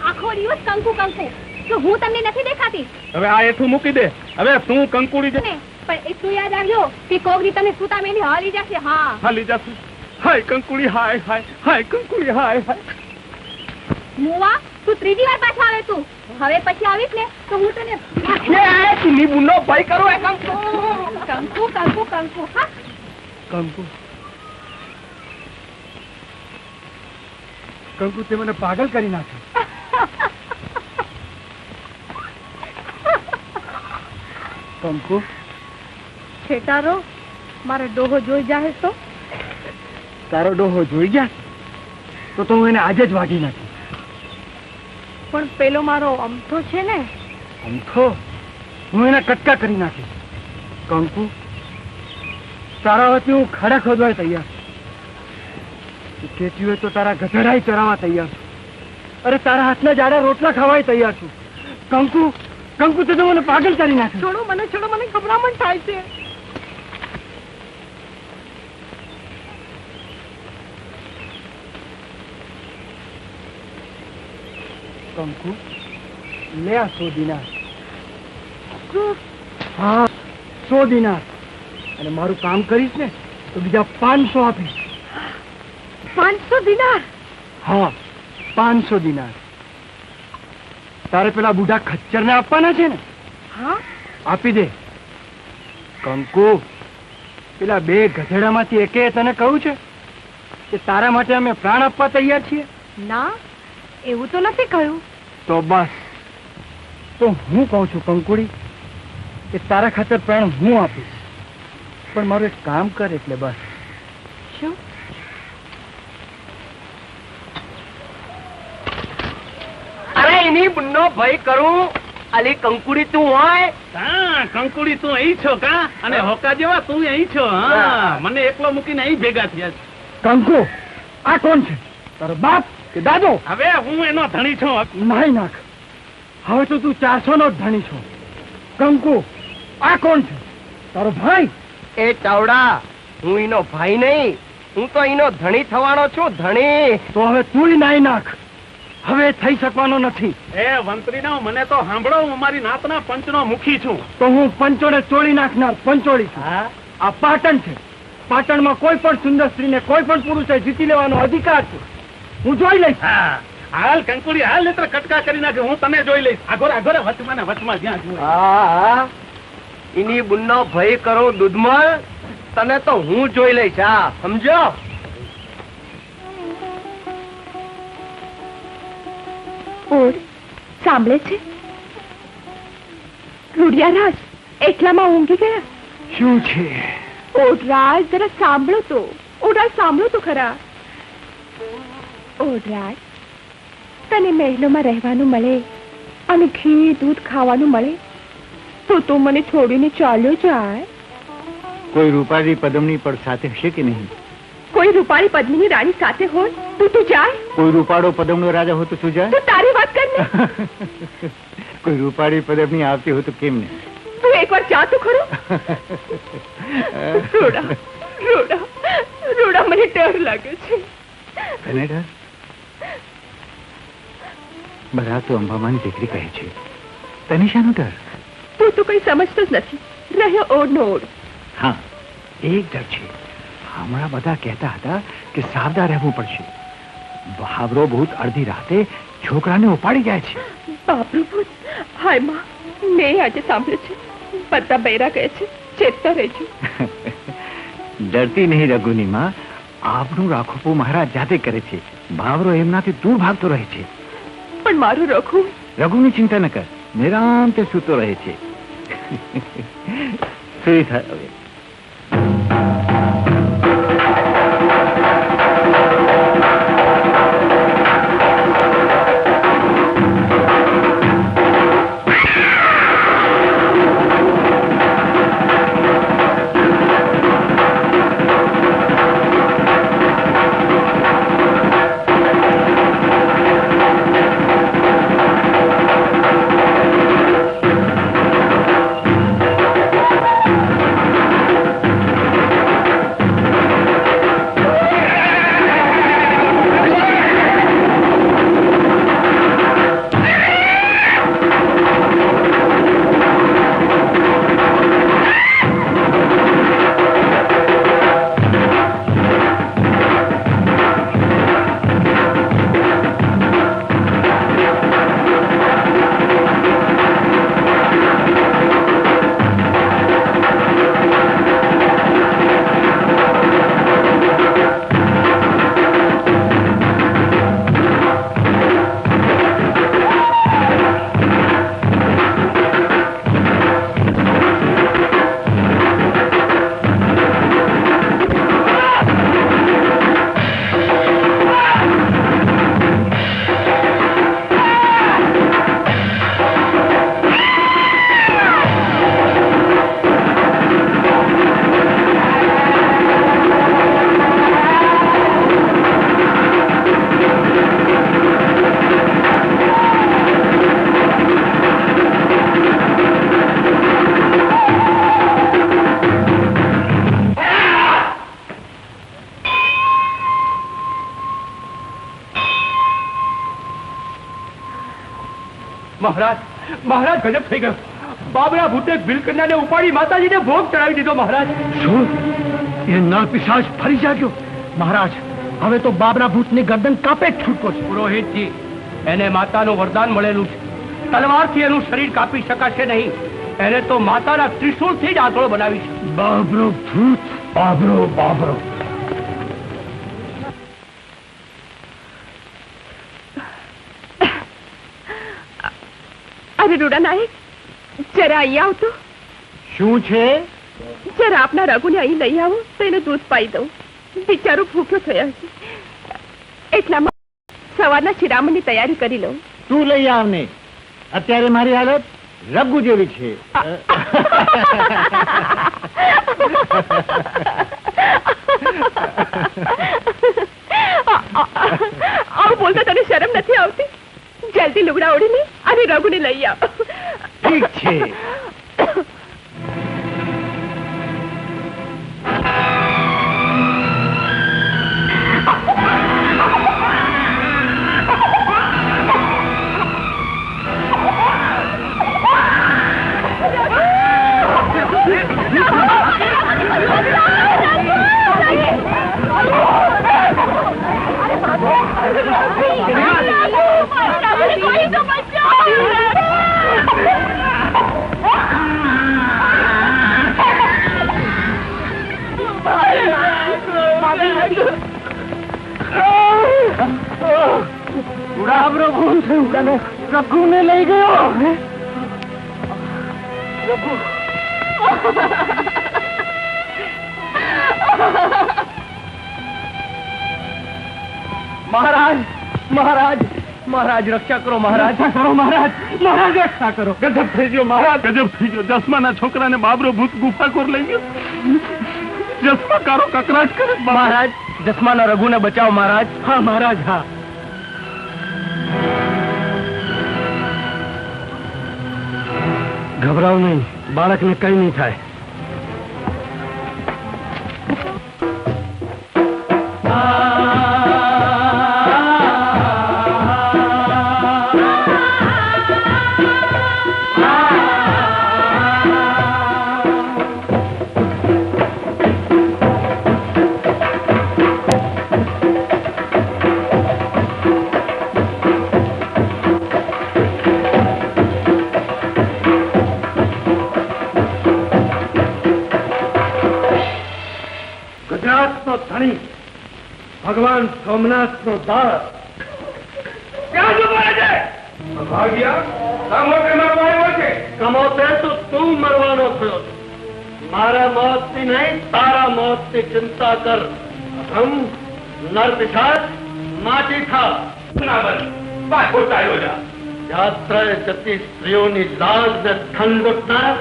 આખો દિવસ કંકુ કંકુ, તો હું તમને નથી દેખાતી? હવે આ એઠું મૂકી દે. હવે તું કંકુડી છે પણ એટલું યાદ આવજો કે કોગરી તમને સુતા મેલી હાલી જશે. હા, હાલી જશે. હાય કંકુડી, હાય હાય હાય કંકુડી, હાય હાય. મુવા, તું ત્રીજી વાર પાછો આવે. તું હવે પછી આવીશ ને તો હું તને નીબુનો ભય કરો. કંકુ કંકુ કંકુ કંકુ. હા કંકુ, કંકુ, તે મને પાગલ કરી નાખ્યો. કંકુ, છેટારો મારો ડોહો જોઈ જાય તો? તારો ડોહો જોઈ ગયા તો હું એને આજે જ વાગી નાખી. પણ પેલો મારો અમથો છે ને, અમથો, હું એને કટકા કરી નાખી. કંકુ, તારા વતી હું ખાડા ખોદવા તૈયાર છું. કહેતી હોય તો તારા ગધેડાય ચરાવવા તૈયાર છું. અરે તારા હાથના જાડા રોટલા ખાવાય તૈયાર છું. કંકુ કંકુ તો મને પાગલ કરી નાખે. છોડો મને ગભરામણ થાય છે. કંકુ લે આ 100 દિનાર. હા 100 દિનાર. અને મારું કામ કરીશ ને તો બીજા 500 આપીશ. 500 દિનાર? હા 500 દિનાર. તારે પેલા બુઢા ખચ્ચરને આપવાના છે ને? હા આપી દે. કંકુ પેલા 2 ગધેડામાંથી એકે તને કહ્યું છે કે તારા માટે અમે પ્રાણ આપવા તૈયાર છીએ? ના, એવું તો નથી કહ્યું. તો બસ, તો હું કહું છું કંકુડી કે તારા ખાતર પ્રાણ હું આપીશ, પણ મારું એક કામ કર એટલે બસ. શું? અરે એની બુન્નો ભય કરું. અલી કંકુડી તું હોય? હા કંકુડી તું અહીં છો કા? અને હોકા જેવા તું અહીં છો? હા મને એકલો મૂકીને અહીં ભેગા થયા છે. કંકુ આ કોણ છે? તારો બાપ કે દાદો? હવે હું એનો ધણી છું. મારી નાખ. હવે તો તું 400 નો જ ધણી છો. કંકુ આ કોણ છે? તારો ભાઈ? એ ચાવડા, હું એનો ભાઈ નહીં, હું તો એનો ધણી થવાનો છું. ધણી. તો હવે તું નાઈ નાખ. હવે થઈ શકવાનો નથી. એ મંત્રીનો મને તો સાંભળો, હું મારી નાતના પંચનો મુખી છું. તો હું પંચોને ચોળી નાખનાર પંચોળી છું. આ પાટણ છે. પાટણમાં કોઈ પણ સુંદર સ્ત્રીને કોઈ પણ પુરુષે જીતી લેવાનો અધિકાર છે. હું જોઈ લઈશ. હા હાલ કંકુડી હાલ, નહીતર કટકા કરી નાખે. હું તને જોઈ લઈશ. આગળ આગળ વચમાં ને વચમાં જ્યાં જુએ. હા એની બુન્નો ભય કરું દૂધમલ, તને તો હું જોઈ લઈશ. હા સમજો? ઓડ સાંભળે છે? રૂડિયારાજ એટલામાં ઊંઘી ગયા. શું છે? ઓડરાજ જરા સાંભળો તો. ઓડરાજ સાંભળો તો ખરા. ઓડરાજ, તને મહેલોમાં રહેવાનું મળે અને ઘી દૂધ ખાવાનું મળે તો તું મને છોડીને ચાલ્યો જાય. કોઈ રૂપાળી પદમની પણ સાથે હશે કે નહીં? કોઈ રૂપાળી પદ્મિની રાણી સાથે હોય તો તું જાય? કોઈ રૂપાળો પદમનો રાજા હોય તો તું જાય? તું તારી વાત કર ને. કોઈ રૂપાળી પદમની આવતી હોય તો કેમ નહીં? તું એકવાર જા તો ખરો. રોડા રોડા રોડા, મને ડર લાગે છે. તને ડર? બરા તો અંબામાની દીકરી કહે છે, તને શાનો ડર? તું તો કઈ સમજતો જ નથી. રહ્યો ઓડ નો ઓડ. હા એક ડર છે. હમણાં બધા કહેતા હતા કે સાવધાન રહેવું પડશે. બહાવરો ભૂત અડધી રાતે છોકરાને ઉપાડી જાય છે. બાપરું ભૂત! હાય માં, મેં આજે સાંભળ્યું છે. બધા બૈરા કહે છે ચેતતા રહેજો. ડરતી નહીં રઘુની માં. આપણું રાખોપું મહારાજ જાતે કરે છે. ભાવરો એમનાથી દૂર ભાગતો રહે છે. પણ મારું રઘુ? રઘુની ચિંતા ન કર, નિરાંતે સૂતો રહે છે. સુઈ થાય હવે. મહારાજ મહારાજ ગજબ થઈ ગયો. બાબરા ભૂતે બિલકન્યાને ઉપાડી માતાજીને ભોગ ચડાવી દીધો. મહારાજ શું એ નર પિશાચ ફરી જાગ્યો? મહારાજ હવે તો બાબરા ભૂતની ગરદન કાપે જ છૂટકો છે. પુરોહિતજી, એને માતાનું વરદાન મળેલું છે. તલવારથી એનું શરીર કાપી શકાશે નહીં. એને તો માતાના ત્રિશૂળથી જ આંતળો બનાવી છે. બાબરો ભૂત, બાબરો બાબરો. અરે રૂડા નાયક, જરા અહીં આવતો. શું છે? જરા આપના રઘુને અહીં લઈ આવો તો એને દૂધ પાઈ દઉં. બિચારો ભૂખ્યો થયો છે. એટલામાં સવારના શિરામણની તૈયારી કરી લઉં. તું લઈ આવ ને. અત્યારે મારી હાલત રઘુ જેવી છે. આવું બોલતા તને શરમ નથી આવતી? જલ્દી લુગડા ઓઢીને અને રઘુને લઈ આવ. ઠીક છે. રઘુને લઈ ગયો. રઘુ મહારાજ મહારાજ મહારાજ રક્ષા કરો. મહારાજ કરો. મહારાજ મહારાજ રક્ષા કરો. ગજબ થઈ ગયો મહારાજ, ગજબ થઈ ગયો. જસમાના છોકરાને બાબરો ભૂત ગુફાખોર લઈ ગયો. જસમા કારો કકરાટ કરે. મહારાજ જસમાના રઘુને બચાવો. મહારાજ. હા મહારાજ, હા. ઘબરાવ નહીં, બાળકને કઈ નહીં થાય. ગુજરાતનો ધણી, ભગવાન સોમનાથનો દાસ. ક્યાં જુઓ છે? ભાગ્યા સામોતે મારવા આવ્યો છે. કમોતે તો તું મરવાનો થયો. મારા મોતની નહીં, તારા મોતની ચિંતા કર. હમ નર પિશાચ માટી થા. બરાબર પાછો ચાલ્યો જા. યાત્રાએ જતી સ્ત્રીઓની લાજ ને ઠંડ લૂંટનાર,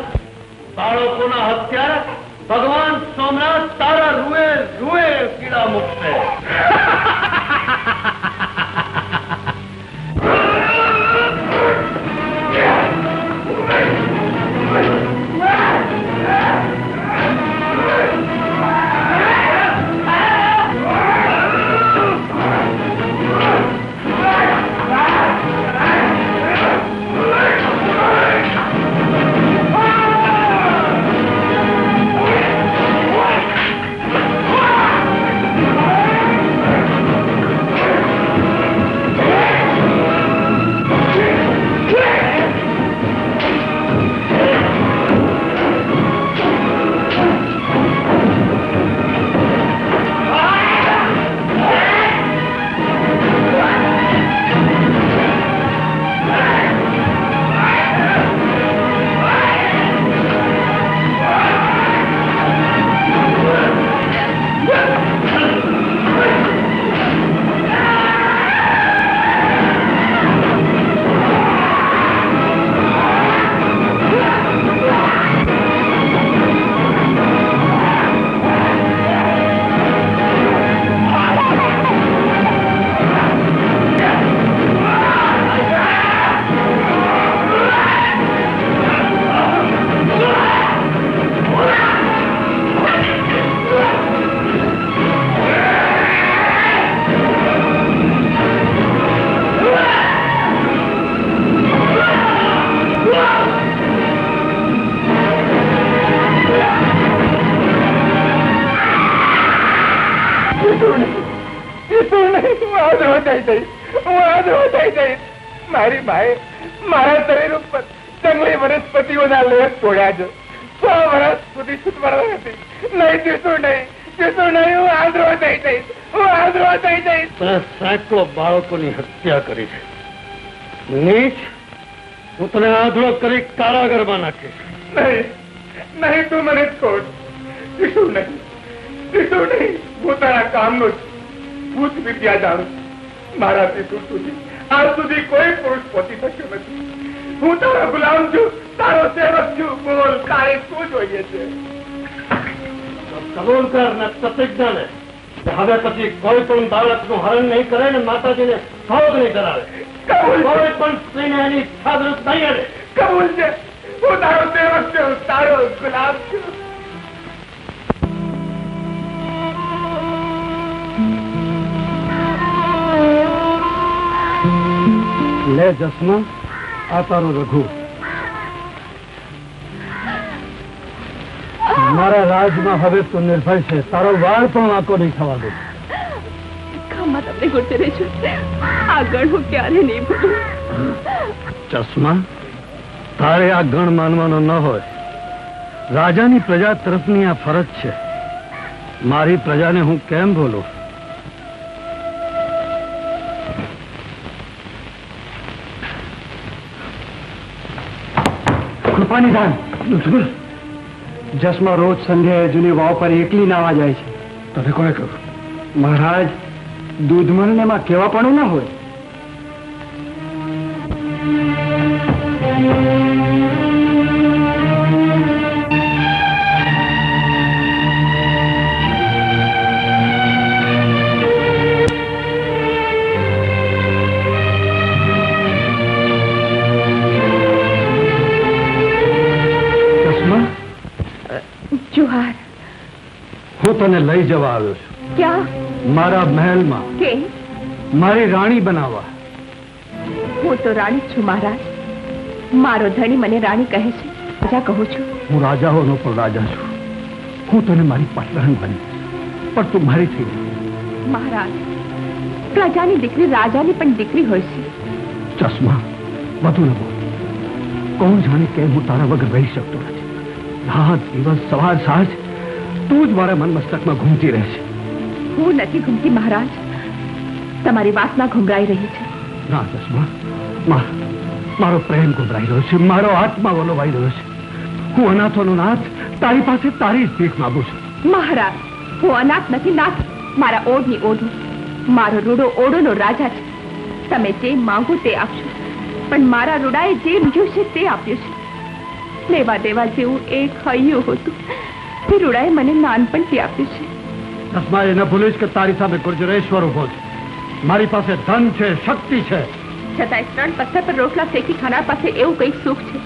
બાળકોના હત્યારા, ભગવાન સોમનાથ તારા રૂએ રૂએ પીડા મૂકશે. જીતું નહીં, હું આદરો થઈ જઈશ, હું આદરો થઈ જઈશ. મારી માએ મારા શરીર ઉપર જંગલી વનસ્પતિઓના લેપ તોડ્યા છે. 100 વર્ષ સુધી સુતવડ હતી. નહીં જીતું નહીં, જીતું નહીં, હું આદરો થઈ જઈશ, હું આદરો થઈ જઈશ. સેંકડો બાળકોની હત્યા કરી છે. નીચ, હું તને આંધળો કરી કારાગરમાં નાખીશ. નહીં, નહીં, તું મને છોડ. જીતું નહીં, જીતું નહીં. હું તારા કામનો ભૂત વિદ્યા જાણું. મારાથી તું સુધી આજ સુધી કોઈ પુરુષ પહોંચી શક્યો નથી. હું તારો ગુલામ છું, તારો સેવક છું. બોલ, તારે શું જોઈએ છે? કબૂલ કર ને પ્રતિજ્ઞા લે કે હવે પછી કોઈ પણ બાળકનું હરણ નહીં કરે ને માતાજીને ભોગ નહીં કરાવે. કબૂલ છે, કોઈ પણ સ્ત્રીને એની સાદૃત નહીં આવે. કબૂલ છે. હું તારો સેવક છું, તારો ગુલામ છું. લે જસમા, આ તારો રઘુ. મારા રાજમાં હવે તું નિર્ભય છે. તારો વાળ પણ વાંકો નહીં થવા દે. કામમાં તમને ગુડતે રહેશું. આગળ હું ક્યારે નહીં ભૂલું. ચશ્મા, તારે આ ગણ માનવાનો ન હોય. રાજાની પ્રજા તરફની આ ફરજ છે. મારી પ્રજાને હું કેમ બોલું? કૃપાનિધાન, જસમાં રોજ સંધ્યાએ જૂની વાવ પર એકલી નાવા જાય છે. તને કોને કહ્યું? મહારાજ, દૂધમલ ને એમાં કેવાપણું ના હોય. જુહાર. હું તને લઈ જવા આવ્યો છું. ક્યાં? મારા મહેલમાં. કે? મારી રાણી બનાવવા. હું તો રાણી છું મહારાજ. મારો ધણી મને રાણી કહે છે, રાજા કહું છું. હું રાજાઓનો પણ રાજા છું. હું તને મારી પાટરાણી બની, પણ તું મારી થઈ. મહારાજ, પ્રજાની દીકરી રાજાની પણ દીકરી હોય છે. ચશ્મા, વધુ ન બોલ. કોણ જાણે કેમ હું તારા વગર રહી શકતો નથી. રાત દિવસ સવાર સાંજ તું જ મારા મન મસ્તકમાં ઘૂમતી રહે છે. હું નથી ઘૂમતી મહારાજ, તમારી વાસના ઘુમરાઈ રહી છે. ના ચશ્મા, મારો પ્રેમ ઘુમરાઈ રહ્યો છે. મારો આત્મા વલોવાઈ રહ્યો છે. હું અનાથોનો નાથ તારી પાસે તારી જ ભીખ માંગુ છું. મહારાજ, હું અનાથ નથી, નાથ. મારા ઓઢની ઓઢું. મારો રૂડો ઓઢોનો રાજા છે. તમે જે માંગો તે આપશો, પણ મારા રૂડાએ જે માંગ્યું છે તે આપ્યું છે. લેવા દેવા જેવું એક હૈયું હતું, તે રૂડાએ મને નાનપણથી આપ્યું છે. ચશ્મા, એ ન ભૂલીશ કે તારી સામે ગુર્જરેશ્વર ઉભો છે. મારી પાસે ધન છે, શક્તિ છે, છતાંય 3 પથ્થર પર રોટલા શેકી ખાનાર પાસે એવું કંઈક સુખ છે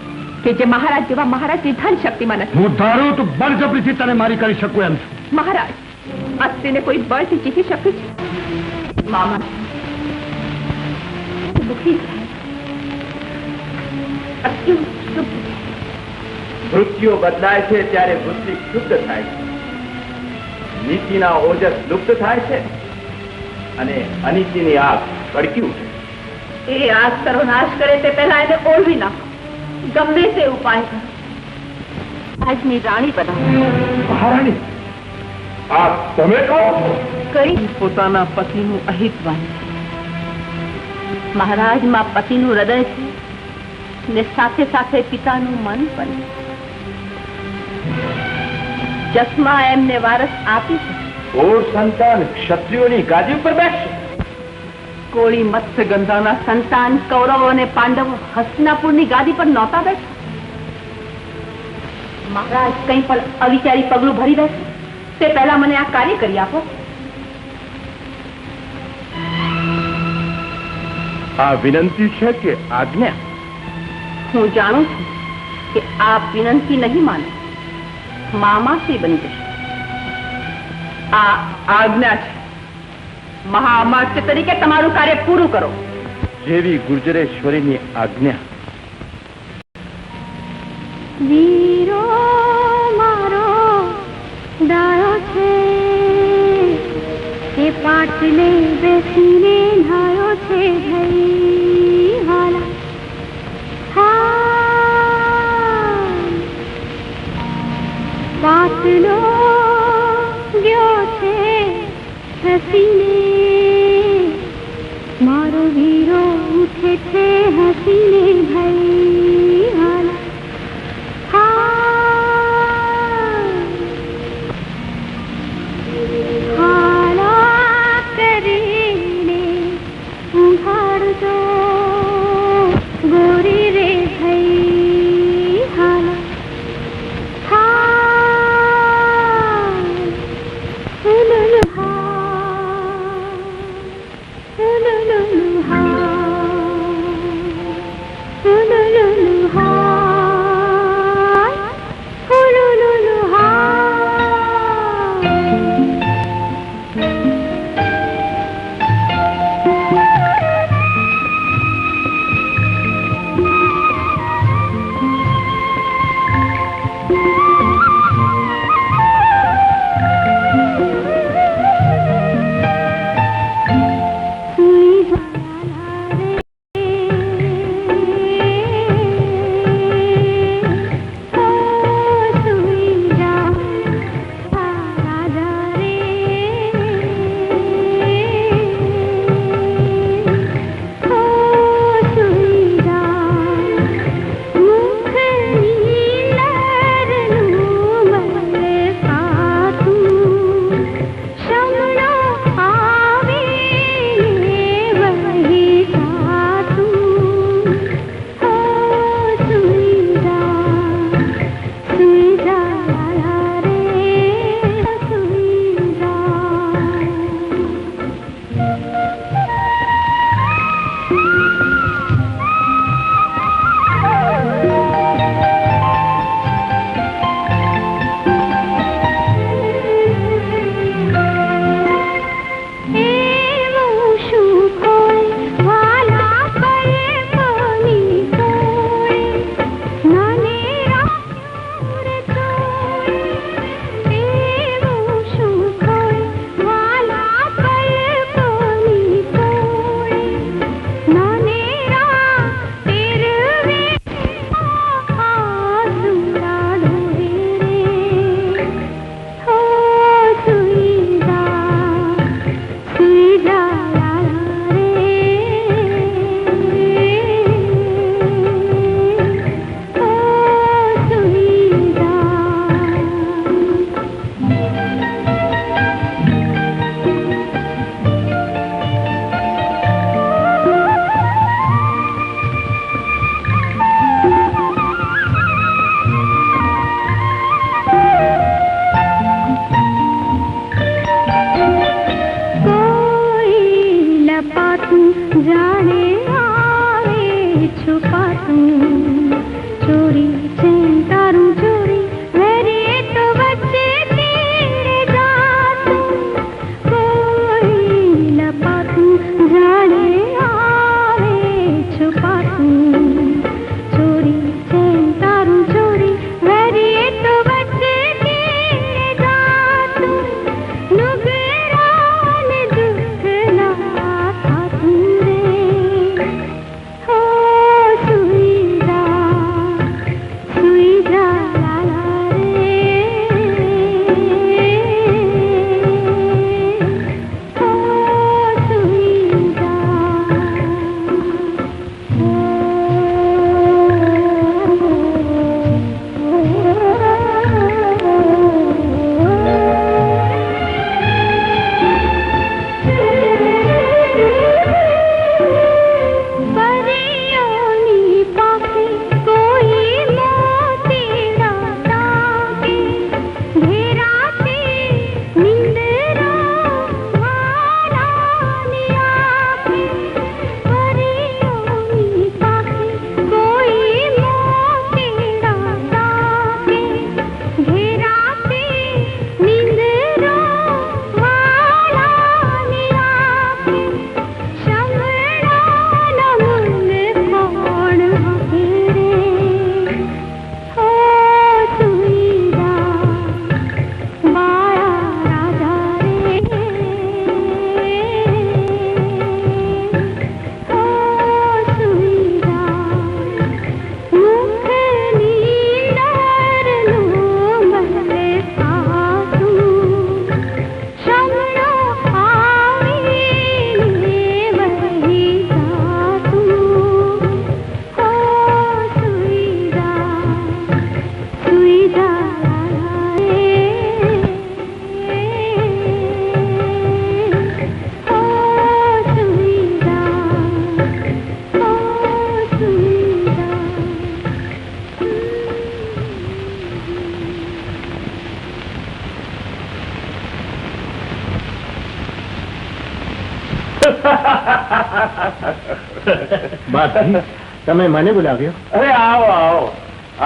કે જે મહારાજ જેવા મહારાજની ધન શક્તિમાં નથી. હું ધારું તો બળજબરીથી તને મારી કરી શકું એમ છું. મહારાજ, અસ્તિને કોઈ બળથી જીતી શકે છે? મામા દુઃખી છે. અસ્તુ શુભ. મૃત્યુ બદલાય છે ત્યારે વૃત્તિ શુદ્ધ થાય છે. નીતિના ઓજસ લુપ્ત થાય છે અને અનિતિની આગ ભડકી ઉઠે. એ આગ સર્વનાશ કરે તે પહેલા એને ઓળવી નાખો. ગમે તે ઉપાય કરો. આજની રાણી બનાવો. મહારાણી, આ તમે કહો? કઈ પોતાના પતિનું અહિત વાંચે. મહારાજમાં પતિનું હૃદય છે ને સાથે સાથે પિતાનું મન પણ. જસમા એમને વારસ આપી છે. ઓર સંતાન ક્ષત્રિયોની ગાદી ઉપર બેસશે. કોળી મત્સ્ય ગંધાના સંતાન કૌરવો અને પાંડવો હસ્તિનાપુરની ગાદી પર નહોતા બેઠા. મહારાજ કંઈ પણ અવિચારી પગલું ભરી બેસે તે પહેલા મને આ કાર્ય કરી આપો. આ વિનંતી છે કે આજ્ઞા? હું જાણું છું કે આપ વિનંતી નહીં માનો, મામાશ્રી બની જશે. આ આજ્ઞા છે. મહાઅમાત્ય તરીકે તમારું કાર્ય પૂરું કરો. જેવી ગુર્જરેશ્વરીની આજ્ઞા. વીરો મારો ડાળો છે તે પાટલે બેસીને નાયો છે ભાઈ હાલા પાટલો ગયો છે હસીને મારો વીરો ઉઠે છે હસીને ભાઈ હાલા गोरी रे भई हाला તમે મને બોલાવ્યો? અરે આવો આવો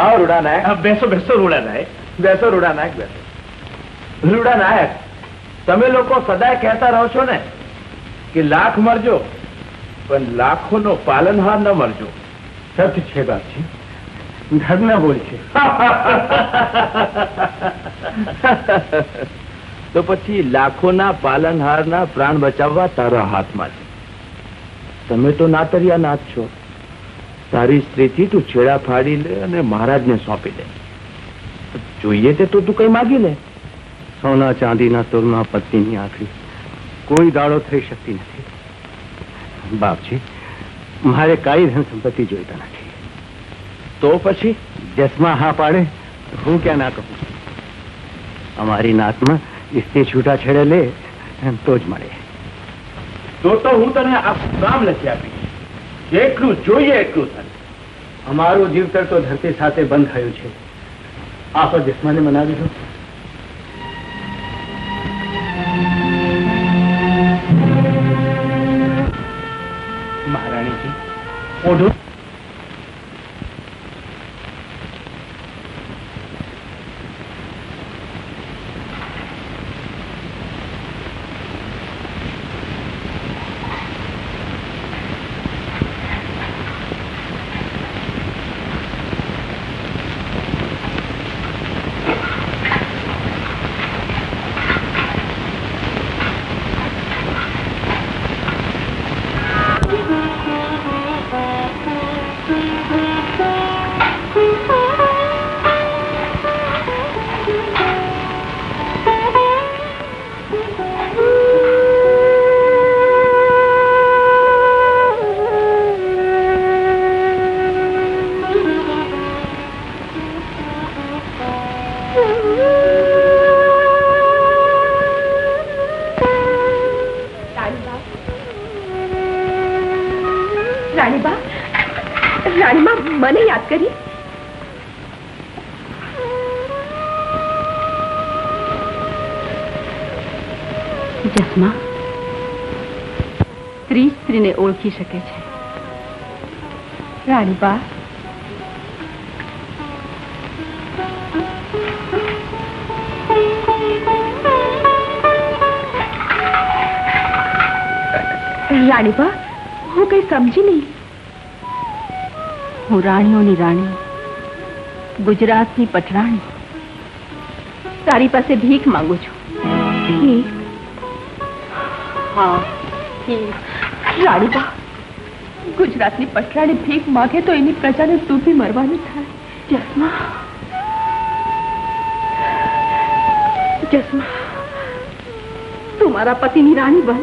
આવો રૂડા નાયક. બેસો બેસો રૂડા નાયક. બેસો રૂડા નાયક બેસો. રૂડા નાયક, તમે લોકો સદાય કહેતા રહો છો ને કે લાખ મરજો પણ લાખોનો પાલનહાર ન મરજો. સત્ય છે બાપજી, ધર્મ બોલ છે. તો પછી લાખોના પાલનહારના પ્રાણ બચાવવા તારા હાથમાં છે. તમે તો નાતરિયા નાથ છો. તારી સ્ત્રીથી તું છેડા ફાડી લે અને મહારાજને સોંપી દે. જોઈએ તે તો તું કઈ માગી લે. સોના ચાંદીના તોલમાં પત્નીની આખરી કોઈ દાડો થઈ શકતી નથી. બાપજી, મારે કાંઈ ધન સંપત્તિ જોઈતા નથી. તો પછી જસમાં હા પાડે તો હું ક્યાં ના કહું. અમારી નાતમાં સ્ત્રી છૂટા છેડે લે તો જ મળે. તો હું તને આખું કામ લખી આપીશ. જેટલું જોઈએ એટલું થાય. અમારું જીવતર તો ધરતી સાથે બંધ થયું છે. આપ જસમાને મનાવી દો. મહારાણીજી ઓઢો. રાણીબા, મને યાદ કરી? જસમા, સ્ત્રી સ્ત્રીને ઓળખી શકે છે. રાણીબા, રાણીબા, હું કઈ સમજી નહીં. હું રાણીઓની રાણી, ગુજરાતની પટરાણી, તારી પાસે ભીખ માંગુ છું. ભીખ? હા, રાણીબા, ગુજરાતની પટરાણી ભીખ માગે તો એની પ્રજાને ડૂબી મરવાનું થાય. જસમા, જસમા, તું મારા પતિની રાણી બન,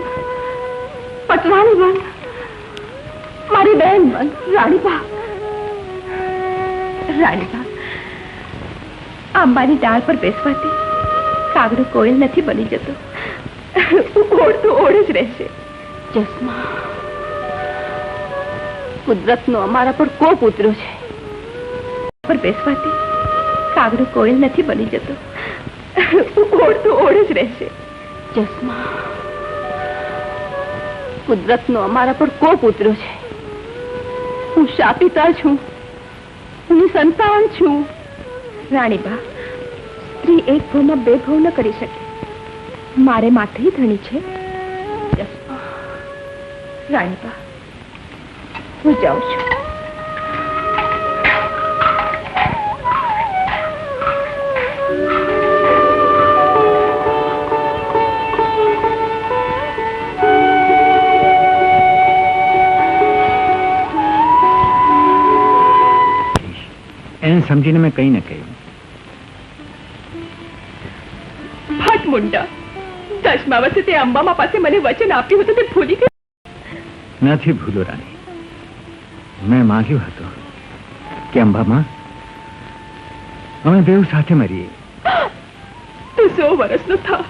પટરાણી બન, મારી બહેન બન. રાણીબા, રાણીબા, આંબાની ડાળ પર બેસવાથી કાગડો કોયલ નથી બની જતો. ઓળ તો ઓળ જ રહેશે. જસમા, કુદરતનો અમારા પર કોપ ઉતર્યો છે. પર બેસવાથી કાગડો કોયલ નથી બની જતો. ઓળ તો ઓળ જ રહેશે. જસમા, કુદરતનો અમારા પર કોપ ઉતર્યો છે. હું શાપિતા છું, હું સંતાન છું. રાણીબા, સ્ત્રી એક ભાવમાં બે ભાવ ન કરી શકે. મારે માથે ધણી છે. રાણીબા, હું જાઉં છું. એને સમજીને મેં કંઈ ન કહ્યું. ફટ મુંડા, 10મા વર્ષે તે અંબામા પાસે મને વચન આપ્યું હતું તે ભૂલી ગઈ. નથી ભૂલો રાણી. મેં માંગ્યું હતું કે અંબામાં અમે બેઉ સાથે મરીએ. તું 100 વર્ષનો થા,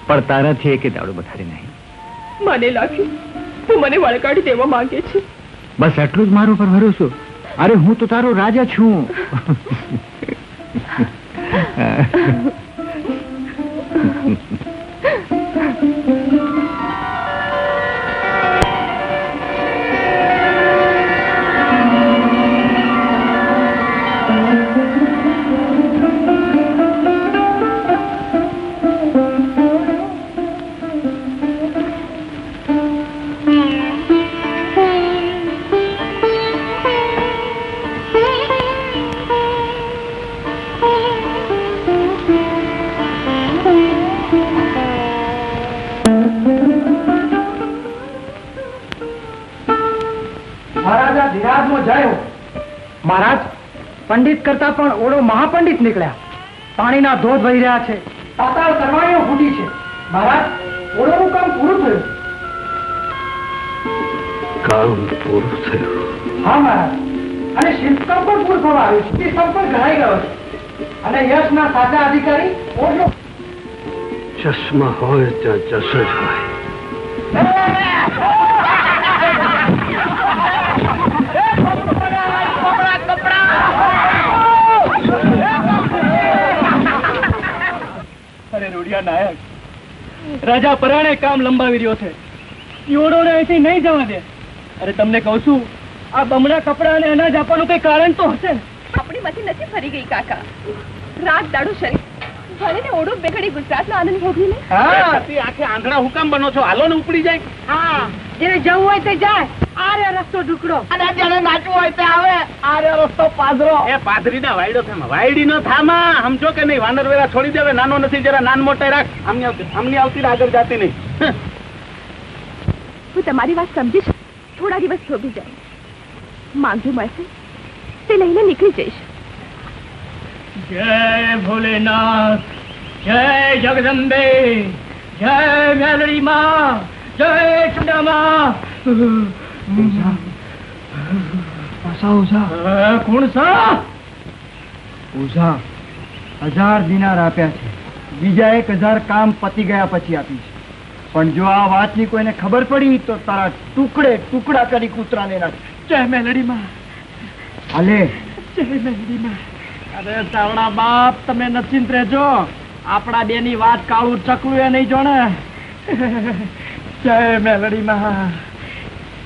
પણ તારાથી એકે દાડો વધારે નહીં. મને લાગ્યું તું મને વળગાડી દેવા માંગે છે. બસ આટલું જ મારો પર ભરોસો. અરે હું તો તારો રાજા છું. મહારાજા ધીરાજમાં જયો. મહારાજ, પંડિત કરતા પણ ઓળો મહાપંડિત નીકળ્યા. પાણીના ધોધ વહી રહ્યા છે. પાતાળ કરવાણીઓ ફૂટી છે. મહારાજ, ઓળોનું કામ પૂરું થયું. કામ પૂરું થયું? હા મહારાજ, અને શિલ્પકામ પણ પૂરું થવા આવ્યું છે. તે સંપર્ક ઘડાઈ ગયો છે. અને યશના સાચા અધિકારી ઓળો. ચશ્મા હોય ત્યાં જશ જ હોય. અરે રૂડિયા નાયક, રાજા પરાણે કામ લંબાવી રહ્યો છે. યોડોને અહીંથી નહીં જવા દે. અરે તમને કહું છું, આ બમણા કપડા અને અનાજ આપવાનું કઈ કારણ તો હશે ને. આપણી માંથી નથી ફરી ગઈ કાકા. રાત દાડો શરીર ભલે ને ઓડું બેઘડી ગુજરાતનો આનંદ ભોગવી લે. આખે આંધળા હુકામ બનો છો? હાલો ને ઉપડી જાય. હા, જેને જવું હોય તે જાય. આરે રસ્તો ઢુકડો. અને જેને નાચવું હોય તે આવે. આરે રસ્તો પાદરો. એ પાદરીના વાયડો થામા. વાયડી નો થામા. સમજો કે નહીં? વાનર વેરા છોડી દેવે. નાનો નથી, જરા નાન મોટા રાખ. આમની આવતી આગળ જાતી નહીં. હું તમારી વાત સમજીશ. થોડા દિવસ થોભી જાય. માંગ્યું મળશે તે લઈને નીકળી જઈશ. જય ભોલેનાથ, જય જગદંબે, જય મેલડી માં, જય ચંડામાં. કોણ સા? ઉષા 1000 દિનાર આપ્યા છે. બીજા 1000 કામ પતી ગયા પછી આપીશ. પણ જો આ વાતની કોઈને ખબર પડી તો તારા ટુકડે ટુકડા કરી કૂતરાને નાખ. જય મેલડી માં, હાલે. જય મેલડી માં. અરે સાવણા બાપ, તમે નચિંત રહેજો. આપણા બે ની વાત કાળું ચકલું એ નહીં જોણે. જય મેલડી માં,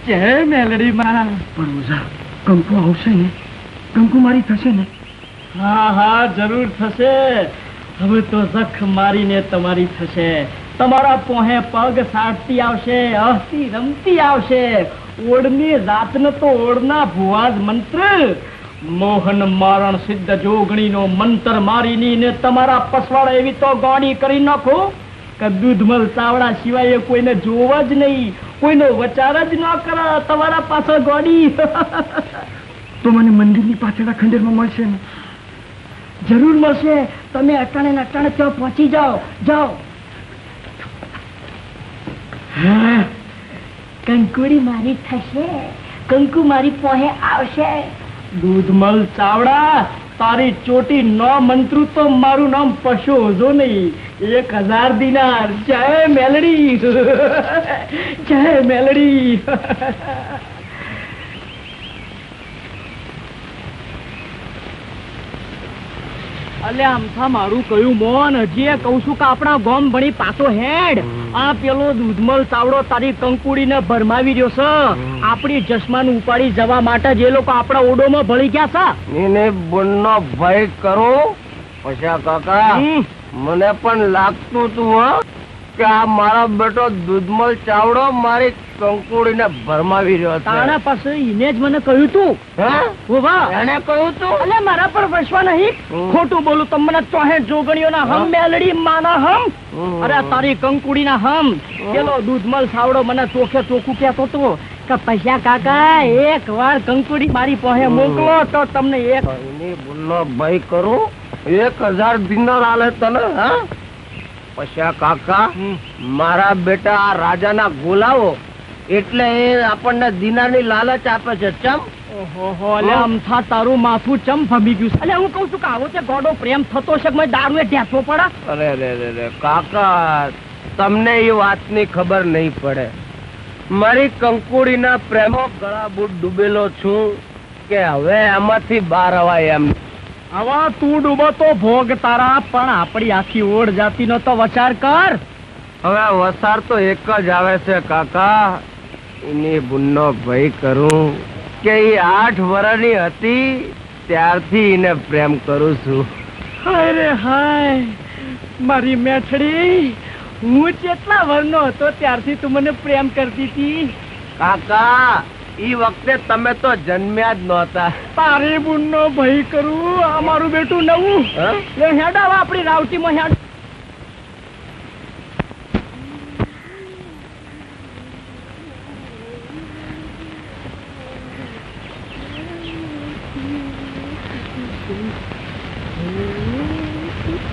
જય મેલડી માં. પણ ઉષા, કંકુ આવશે ને? કંકુ મારી થશે ને? હા હા, જરૂર થશે. હવે તો જખ મારીને તમારી થશે. તમારા પોહે પગ સાટતી આવશે, હસતી રમતી આવશે. ઓળની રાતને તો ઓળના ભુવાજ મંત્ર, મોહન મારણ સિદ્ધ જોગણીનો મંત્ર મારીની ને તમારા પસવાડા એવી તો ગોળી કરી નાખો કે દૂધમલ ચાવડા સિવાય કોઈને જોવા જ નહીં, કોઈનો વચાર જ ન કરે તમારા પાછળ ગોળી. તો મને મંદિરની પાછળના ખંડેરમાં મળશે ને? જરૂર મળશે. તમે અટાણે ને અટાણે ત્યાં પહોંચી જાઓ. જાઓ. કંકુડી મારી થશે, કંકુ મારી પોહે આવશે. દૂધમલ ચાવડા, તારી ચોટી ન મંત્રું તો મારું નામ પશુ જો નહીં. 1000 દિનાર. જય મેલડી, જય મેલડી. અલ્યા આમથા મારું કયું મોન, હજી કહું છું કે આપણા ગોમ ભણી પાછો હેડ. આ પેલો દૂધમલ ચાવડો તારી કંકુડીને ભરમાવી રહ્યો છે. આપણી જસમાનું ઉપાડી જવા માટે જે લોકો આપણા ઓડોમાં ભળી ગયા છે. એને બોલનો ભય કરો પછા કાકા. મને પણ લાગતું તું કે આ મારા બેટો દૂધમલ ચાવડો મારી કંકુડીને ભરમાવી રહ્યો છે. તારા પાસે ઈને જ મને કહ્યું તું. એને કહ્યું તું? અલે મારા પર વસવા નહીં. ખોટું બોલું તો મને ચોહે જોગણીઓના હમ, મેલડી માના હમ. અરે તારી કંકુડીના હમ. પેલો દૂધમલ સાવડો મને ચોખે ચોખ્ખું કહેતો હતો કે પૈસા કાકા એક વાર કંકુડી મારી પાસે મોકલો તો તમને એક બોલનો ભય કરું. 1000 દિનાર આલે તને? હા પછા કાકા, મારા બેટા આ રાજાના ગોલાઓ એટલે એ આપણને દિનારની લાલચ આપે છે. ચમ? ઓહો, અલે અમથા તારું માથું ચમ ફમી ગયું. અલે હું કહું છું કે આવો છે ગોડો પ્રેમ થતો છે કે દારૂ એ ઢેસો પડે. અરે રે કાકા, તમને એ વાતની ખબર નહીં પડે. મારી કંકુડીના પ્રેમો ગળાબૂટ ડૂબેલો છું કે હવે એમાંથી બહાર અવાય એમ. હવે તું ડૂબો તો ભોગ તારા, પણ આપણી આખી ઓડ જાતિનો તો વિચાર કર. હવે વસાર તો એક જ આવે છે કાકા. એની બુનનો ભય કરું કે એ 8 વર્ષની હતી ત્યારથી એને પ્રેમ કરું છું. હાય રે હાય, મારી મેઠડી, હું કેટલા વર્ષનો હતો ત્યારથી તું મને પ્રેમ કરતી હતી. કાકા, ઈ વખતે તમે તો જન્મ્યા જ નહોતા. તારી બુનનો ભય કરું. આ મારું બેટું નવું હેડા આપણી રાવટીમાં હેડ.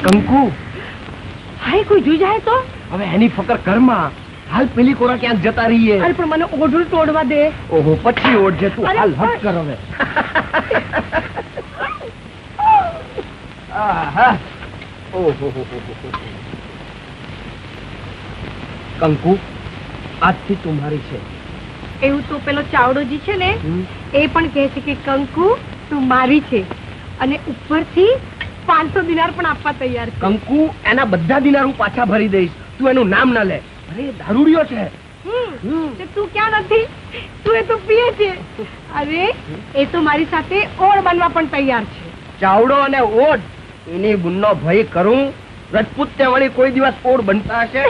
કંકુ, હાય કોઈ જોઈ જાય તો? હવે એની ફકર કરમાં. હાલ પેલી કોરા ક્યાંક જતા રહીએ. અરે પણ મને ઓઢું તોડવા દે. ઓહો, પછી ઓઢજે તું. અરે, હાલ હટ કર હવે. આહા. ઓહો. કંકુ, આજથી તું મારી છે. એવું તો પેલો ચાવડોજી છે ને, એ પણ કહે છે કે કંકુ તું મારી છે, અને ઉપરથી 500 દિનાર પણ આપવા તૈયાર છે. કંકુ, એના બધા દિનાર હું પાછા ભરી દઈશ. તું એનું નામ ના લે. અરે દારૂડિયો છે. તે તું ક્યાં નથી? તું એ તો પીએ છે. અરે એ તો મારી સાથે ઓળ બનવા પણ તૈયાર છે. ચાવડો અને ઓઢ, એની બુનનો ભય કરું. રજપૂત તે વળી કોઈ દિવસ ઓઢ બનતા હશે?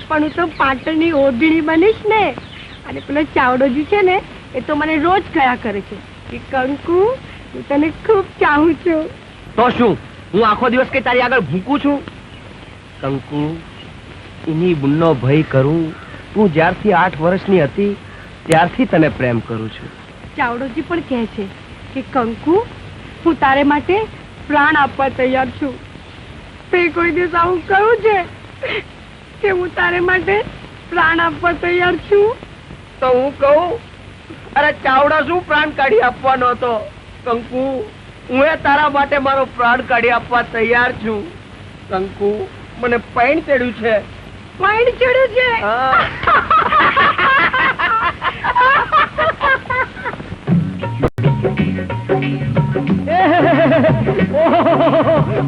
પણ હું તો પાટણની ઓઢણી બનીશ ને. અને પેલો ચાવડોજી છે ને, એ તો મને રોજ કયા કરે છે કે કંકુ હું તને ખૂબ ચાહું છું. તો શું, હું આખો દિવસ કઈ તારી આગળ ભૂકું છું? કંકુ, એની બુનનો ભય કરું. તું જ્યારથી 8 વર્ષની હતી ત્યારથી તને પ્રેમ કરું છું. ચાવડોજી પણ કહે છે કે કંકુ હું તારે માટે પ્રાણ આપવા તૈયાર છું. તે કોઈ દિવસ આવું કહ્યું છે કે હું તારે માટે પ્રાણ આપવા તૈયાર છું? તો હું કહું, અરે ચાવડા શું પ્રાણ કાઢી આપવાનો હતો? કંકુ, હું તારા માટે મારો પ્રાણ કાઢી આપવા તૈયાર છું. કંકુ, મને પૈણ ચડ્યું છે. પૈણ ચડ્યું છે?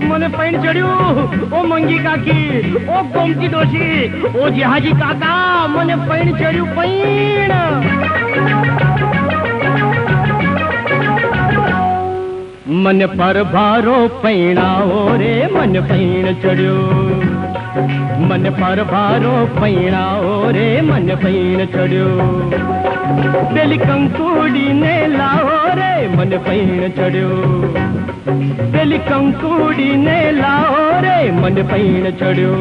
મને પૈણ ચડ્યું. ઓ મંગી કાકી, ઓ ગોમતી ડોશી, ઓ જહાજી કાકા, મને પૈણ ચડ્યું. પૈણ મને પર ભારો પૈણાઓ રે, મને પૈણ ચડ્યો. મને પર ભારો પૈણાઓ રે, મને પૈણ ચડ્યો. પેલી કંકુડી ને લાવો રે, મને પૈણ ચડ્યો. પેલી કંકુડી ને લાવો રે, મને પૈણ ચડ્યો.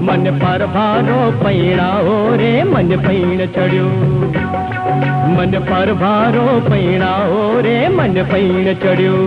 મને પર ભારો પૈણાઓ રે, મને પૈણ ચડ્યો. મને પર ભારો પૈણાઓ રે, મને પૈણ ચડ્યો.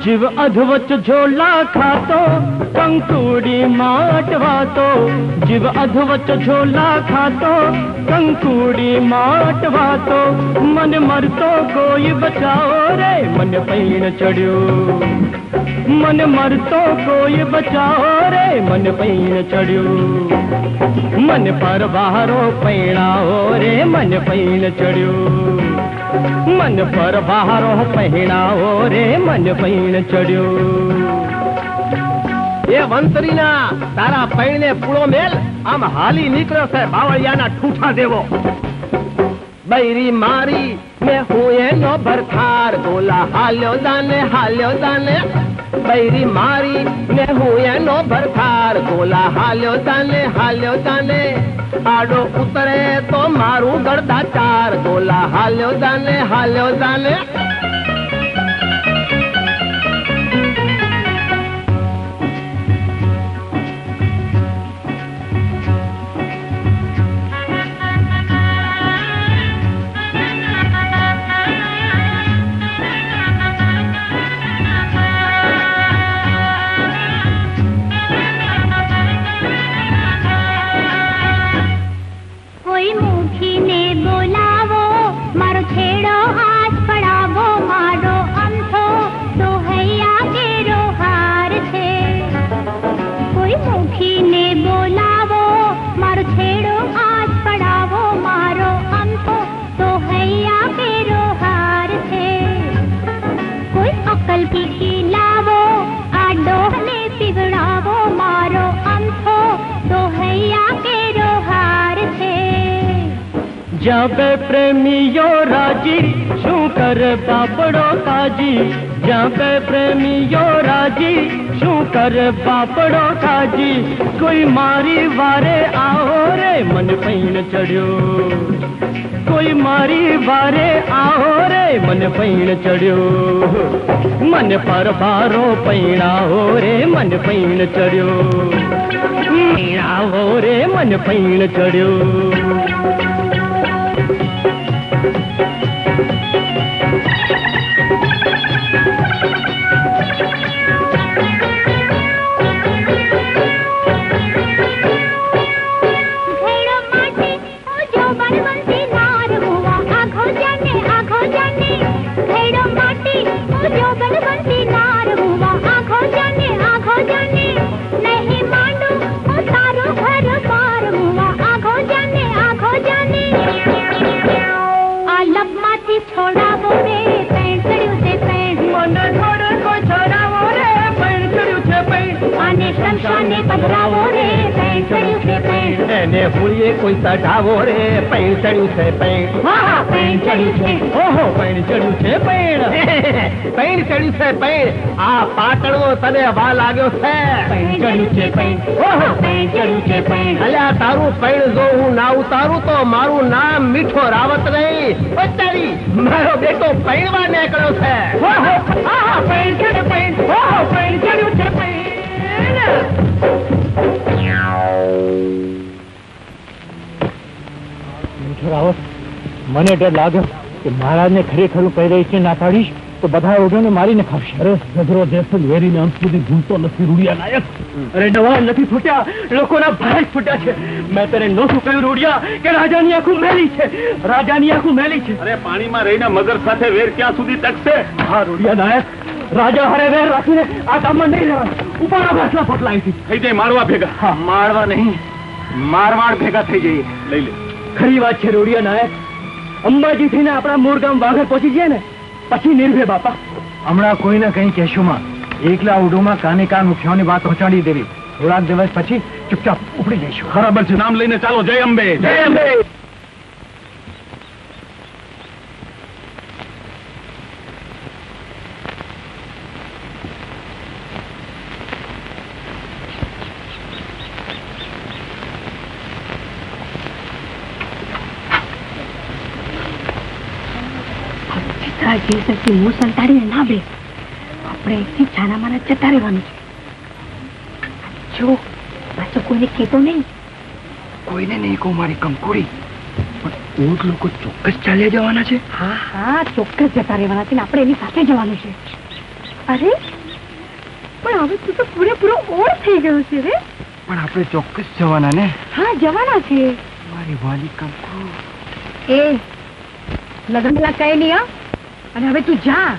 જીવ અધવચ ઝોલા ખાતો, કંકુડી માટવાતો. જીવ અધવચ ઝોલા ખાતો, કંકુડી માટવાતો. મને મરતો કોઈ બચાવો રે, મને પૈણ ચડ્યું. મને મરતો કોઈ બચાવો રે, મને પૈણ ચડ્યું. મને પરવારો પૈણાવો રે, મને પૈણ ચડ્યું. મન પર બહારો પહેણાવો રે, મન પૈણ ચડ્યું. એ વંતરીના, તારા પૈણે પૂળો મેલ. આમ હાલી નીકળ્યો છે બાવળિયાના ઠૂઠા દેવો. બૈરી મારી ને હું એનો ભરથાર, ગોલા હાલ્યો દાને, હાલ્યો દાને. બૈરી મારી ને હું એનો ભરથાર, ગોલા હાલ્યો દાને, હાલ્યો દાને. આડો ઉતરે તો મારું ગળદાચાર, ગોલા હાલ્યો દાને, હાલ્યો દાને. कोई मुखी ने बोलावो, मारो छेड़ो हाथ पड़ावो. જ્યાં બે પ્રેમીઓ રાજી શું કરે બાપડો કાજી જ્યાં બે પ્રેમીઓ રાજી શું કરે બાપડો કાજી કોઈ મારી વારે આવો રે મન પૈણ ચડ્યો કોઈ મારી વારે આવો રે મન પૈણ ચડ્યો મન પર ભારો પૈણાવો રે મન પૈણ ચડ્યો પૈણાવો રે મન પૈણ ચડ્યો એને ભૂલીએ કોઈ સઢાવો રે પૈણ ચડ્યું છે પૈણ પૈણ ચડ્યું છે ઓહો પૈણ ચડ્યું છે પૈણ પૈણ ચડ્યું છે પૈણ આ પાટણો તને વા લાગ્યો છે પૈણ ચડ્યું છે પૈણ ઓહો પૈણ ચડ્યું છે પૈણ અલ્યા તારું પૈણ જો હું ના ઉતારું તો મારું નામ મીઠો રાવત નહીં તારી મારો બેટો પૈણવા નીકળ્યો છે ઓહો આહા પૈણ ચડ્યું પૈણ ઓહો પૈણ ચડ્યું છે પૈણ રાવત મને ડર લાગ્યો કે મહારાજને ખરેખર કહી રહી છે ના પાડીશ તો બધા ઓઢોને મારીને ખાવશે. અરે ગધરો દેસલ વેરીને અંત સુધી ભૂલતો નથી રૂડિયા નાયક. અરે નવા નથી ફૂટ્યા લોકોના ભાઈ જ ફૂટ્યા છે. મેં તને નહોતું કહ્યું રૂડિયા કે રાજાની આંખું મેલી છે રાજાની આંખું મેલી છે. અરે પાણીમાં રહીને મગર સાથે વેર ક્યાં સુધી ટકશે? હા રૂડિયા નાયક રાજા હરે વેર રાખીને આ કામમાં નહીં રહેવાય. ઉપાડા ઘાસલા પોટલા અહીંથી થઈ જાય મારવા ભેગા. હા મારવા નહીં મારવાડ ભેગા થઈ જઈએ. લઈ લે. ખરી વાત છે રૂડિયા નાયક. અંબાજી થઈને આપણા મોરગામ વાઘર પહોંચી ગયા ને પછી નિર્ભય બાપા. હમણાં કોઈને કઈ કહેશુંમાં એકલા ઉડોમાં કાને કાન મુખ્યાઓની વાત પહોંચાડી દેવી. થોડાક દિવસ પછી ચૂપચાપ ઉપડી જઈશું. બરાબર છે. નામ લઈને ચાલો. જય અંબે. જય અંબે. જે સખી મું સંતાડીને ના બે આપણે એકથી છાના મારા જતા રહેવાનું છે. જો પાછો કોઈને કહેતો નહીં. કોઈને નહીં કહું મારી કંકુડી. પણ ઊંટ લોકો ચોક્કસ ચાલ્યા જવાના છે. હા હા ચોક્કસ જતા રહેવાના છે ને આપણે એની સાથે જવાનું છે. અરે પણ હવે તું તો પૂરેપૂરો ઓળ થઈ ગયો છે રે. પણ આપણે ચોક્કસ જવાના ને? હા જવાના છે. મારી વાલી કંકુ. એ લગ્ન પેલા કઈ નહીં હા. અને હવે તું જા.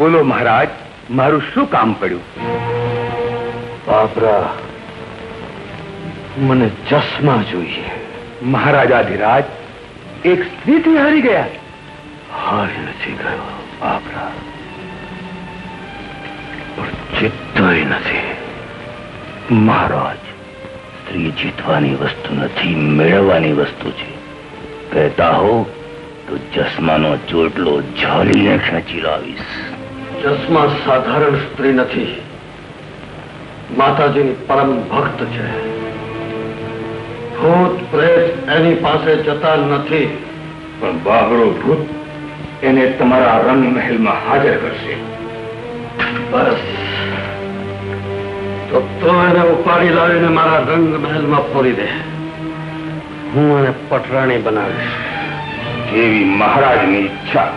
બોલો મહારાજ, મારું શું કામ પડ્યું? બાપરા, મને ચશ્મા જોઈએ. મહારાજાધિરાજ એક સ્ત્રીથી હારી ગયા. હારી નથી ગયો બાપરા, પણ જીતતોય નથી. મહારાજ, સ્ત્રી જીતવાની વસ્તુ નથી, મેળવવાની વસ્તુ છે. કહેતા હો તો ચશ્માનો ચોટલો ઝાલીને ખેંચી લાવીશ. ચશ્મા સાધારણ સ્ત્રી નથી, માતાજીની પરમ ભક્ત છે. ભૂત પ્રેત એની પાસે જતા નથી, પણ બાહરો ભૂત એને તમારા રંગ મહેલમાં હાજર કરશે. બસ તો એને ઉપાડી લાવીને મારા રંગ મહેલમાં ફોરી દે. હું એને પટરાણી બનાવીશ. એવી મહારાજની ઈચ્છા.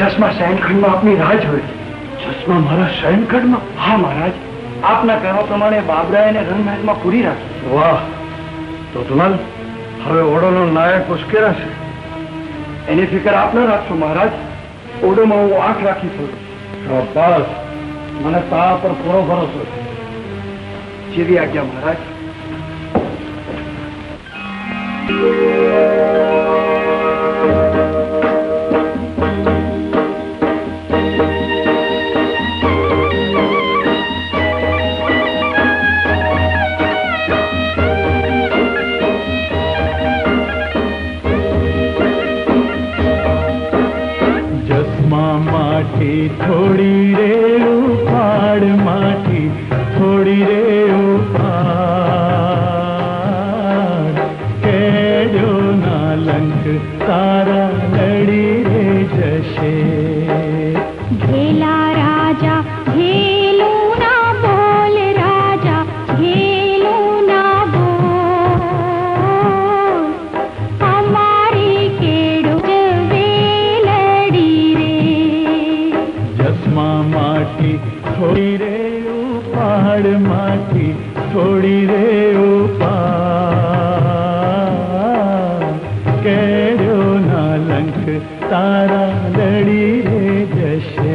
ચશ્મા શયનખંડમાં આપની રાહ જોઈ. ચશ્મા મારા શયનખંડમાં? હા મહારાજ, આપના કહેવા પ્રમાણે બાબરાએ એને રણમહેલમાં પૂરી રાખી. વાહ! તો ધુમલ, હવે ઓડોનો નાયક ઉશ્કેરાશે. એની ફિકર આપ ન રાખશો મહારાજ. ઓડોમાં હું આંખ રાખી છું. શાબાશ, મને તા પર પૂરો ભરોસો છે. જેવી આજ્ઞા મહારાજ. થોડી રે ઉપાડ માટી, થોડી રે ઉપાડ, કેજો ના લંક તારા લડી રે જશે. ઘેલા રાજા ઘેલું ના બોલ, રાજા ઘેલું ના બોલ, અમારી કેડું વેલડી રે. જસમા માટી થોડી રે ઉપાડ માટી, થોડી રે ઉપાડ, કેડો ના લંક તારા લડી રે જશે.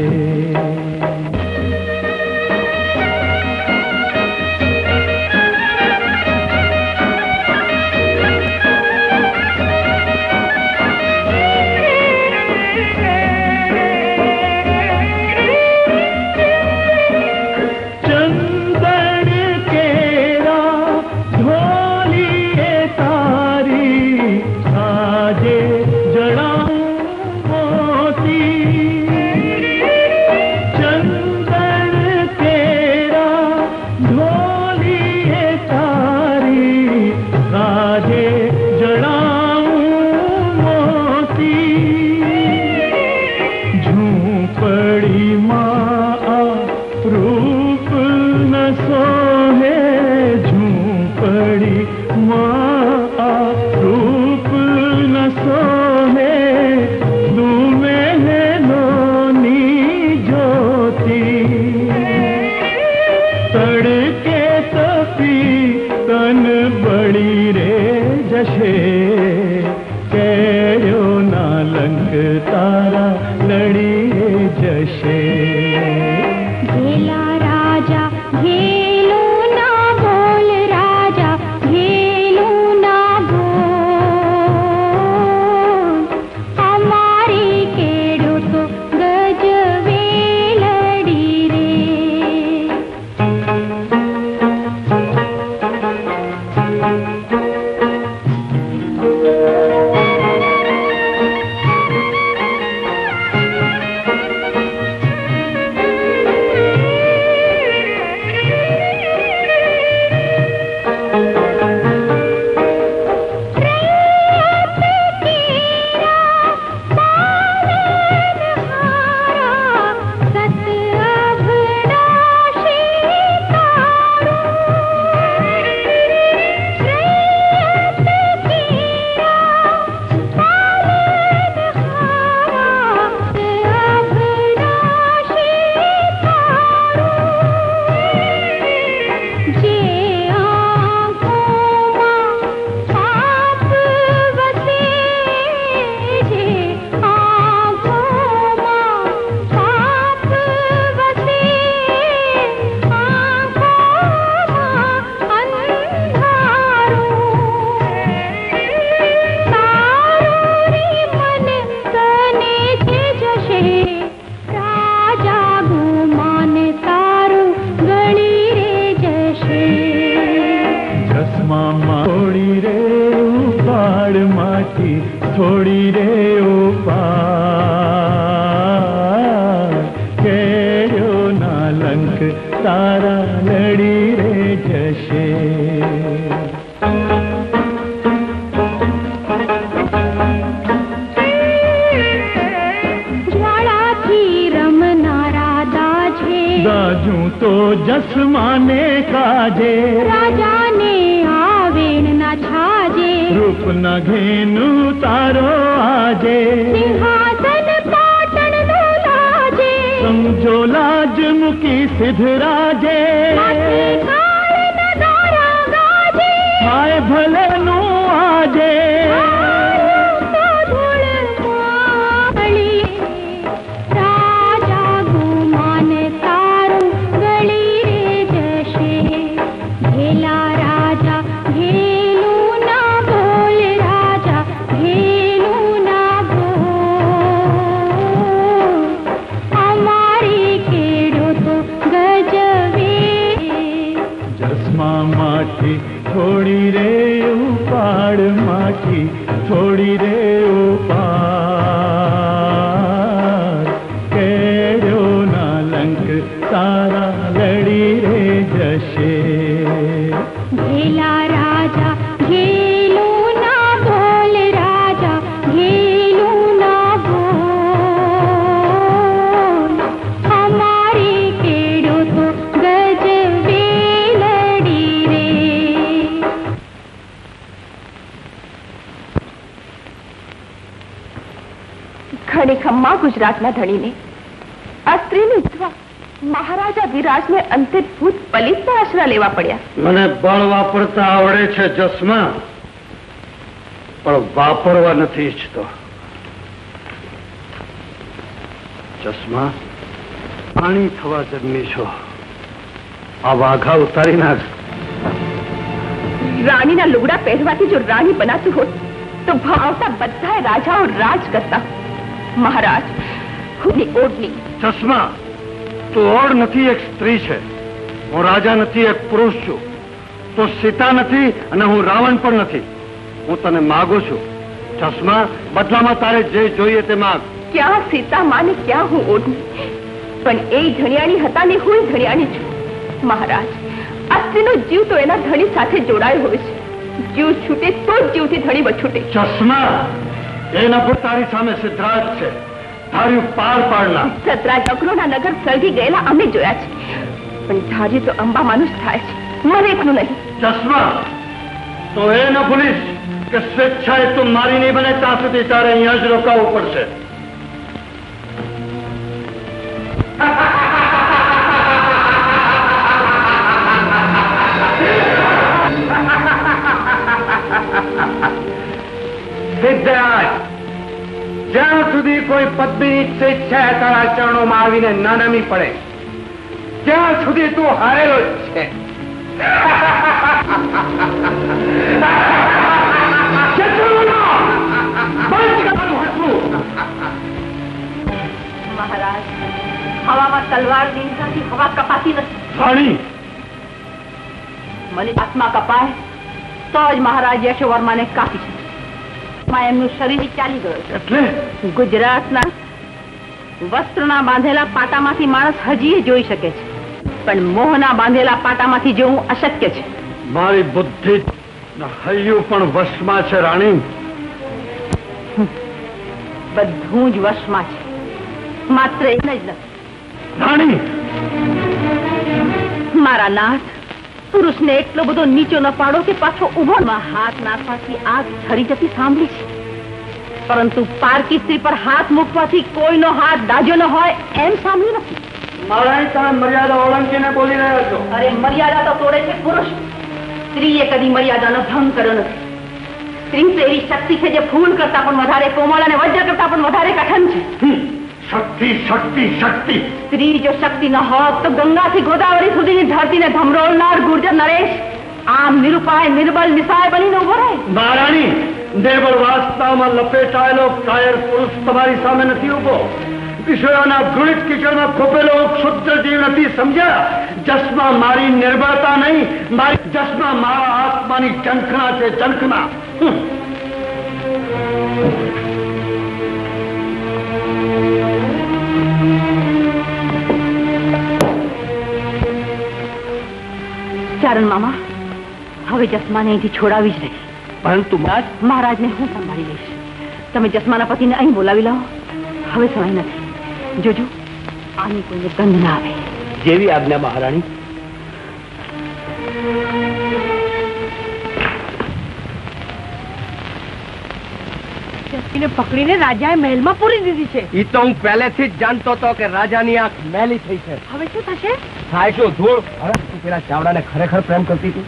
થોડી રે ઉપાડમાંથી થોડી રે ઉપાડ કેડ્યો ના લંક તારા લડી રે જશે दाजू तो जसमाने काजे राजा ने आवेण न छाजे रूप न घेनु तारो आजे सिंहासन पाटण नो लाजे समझो लाज मुकी सिद्धराजे काल न दारा गाजे हाय भले नु आजे થોડી રે ઉપાડ માટી થોડી રે ઉપાડ કેડ્યો ના લંક તારા લડી રે જશે ઘેલા રાજા ઘેલું ના બોલ રાજા ઘેલું ના બોલ અમારી કેડ્યો તો ગજવે લડી રે ખમા ગુજરાતના ધણીને આ સ્ત્રીની વિધવા મહારાજા વિરાજને અંતે ભૂત પલિતના આશરા લેવા પડ્યા. મને બળ વાપરતા આવડે છે જસમા, પણ વાપરવા નથી ઈચ્છતો. જસમા, પાણી થવા જન્મી છો, આ વાઘા ઉતારી નાખ. રાણીના લુગડા પહેરવાથી જો રાણી બનાતું હોત તો ભાવતા બધાએ રાજાઓ રાજ કરતા. મહારાજ, હું ઓઢની. ચશ્મા, તું ઓઢ નથી, એક સ્ત્રી છે. હું રાજા નથી, એક પુરુષ છું. તું સીતા નથી અને હું રાવણ પણ નથી. હું તને માગું છું ચશ્મા, બદલામાં તારે જે જોઈએ તે માગ. ક્યાં સીતા માને ક્યાં હું ઓઢની, પણ એ ધણિયાણી હતા ને હું ધણિયાણી છું. મહારાજ, આ સ્ત્રીનો જીવ તો એના ધણી સાથે જોડાયો હોય છે. જીવ છૂટે તો જ જીવથી ધણી બછૂટે. ચશ્મા, એના પર તારી સામે સિદ્ધરાજ છે, ધાર્યું પાર પાડના. સતરાજ અક્રોના નગર સળગી ગયેલા અમે જોયા છે, પણ ધાર્યું તો અંબામાનું જ થાય છે, મને એકલું નહીં. ચશ્મા, તો એ ન ભૂલીશ કે સ્વેચ્છાએ તું મારી નહીં બને ત્યાં સુધી તારે અહીંયા જ રોકાવું પડશે. સિદ્ધરાજ, જ્યાં સુધી કોઈ પદની સ્વેચ્છા તારા ચરણોમાં આવીને ન નમી પડે ત્યાં સુધી તું હારેલો જ છે. મહારાજ, હવામાં તલવાર દિનસાથી હવા કપાતી નથી. રાણી, મને આત્મા કપાય તો જ મહારાજ યશોવર્માને કાપી છે. એમનું શરીર ચાલી ગયું. એટલે ગુજરાતના વસ્ત્રના બાંધેલા પાટામાંથી માણસ હજી જોઈ શકે છે, પણ મોહના બાંધેલા પાટામાંથી જોવું અશક્ય છે. મારી બુદ્ધિ હૈયું પણ વશમાં છે રાણી. બધું જ વશમાં છે, માત્ર એને જ નથી. રાણી, મારા નાથ, પુરુષને એટલો બધો નીચો ન પાડો કે પાછો ઉભો. હાથ નાખવાથી આગ ઠરી જતી સાંભળી છે, પરંતુ પારકી સ્ત્રી પર હાથ મૂકવાથી કોઈનો હાથ દાજો ન હોય એમ સાંભળ્યું નથી. મારા તમે મર્યાદા ઓળંગીને બોલી રહ્યા છો. અરે, મર્યાદા તો તોડે છે પુરુષ, સ્ત્રીએ કદી મર્યાદાનો ભંગ કર્યો નથી. સ્ત્રી તો એવી શક્તિ છે જે ફૂલ કરતા પણ વધારે કોમળ અને વજ્ર કરતા પણ વધારે કઠણ છે. શક્તિ, શક્તિ, શક્તિ. સ્ત્રી જો શક્તિ ન હોત તો ગંગાથી ગોદાવરી સુધીની ધરતીને ધમરોળનાર ગુર્જર નરેશ આમ નિરુપાય, નિર્બલ, નિસાય બનીને ઉભો રહે. મહારાણી, નિર્બળ વાસ્તવમાં લપેટાયેલો કાયર પુરુષ તમારી સામે નથી ઉભો. વિષયોના ઘૃણિત કિચડમાં ખોપેલો ક્ષુદ્ર જીવ નથી, સમજ્યા? જસમા મારી નિર્બળતા નહીં, મારી જસમા મારા આત્માની ઝંખના છે, ઝંખના. ચારણ મામા, હવે જસમાને અહીંથી છોડાવી જ નહીં. પરંતુ મહારાજને હું સંભાળી લઈશ. તમે જસમાના પતિને અહીં બોલાવી લાવો. હવે સમય નથી. જોજો આની કોઈને ગંધ ના આવે. જેવી આજ્ઞા મહારાણી. જસમીને પકડીને રાજાએ મહેલમાં પૂરી દીધી છે. ઈ તો હું પહેલેથી જ જાણતો હતો કે રાજાની આંખ મેલી થઈ છે. હવે શું થશે? થાય શું ધૂળ. હવે તું પેલા ચાવડાને ખરેખર પ્રેમ કરતી હતી?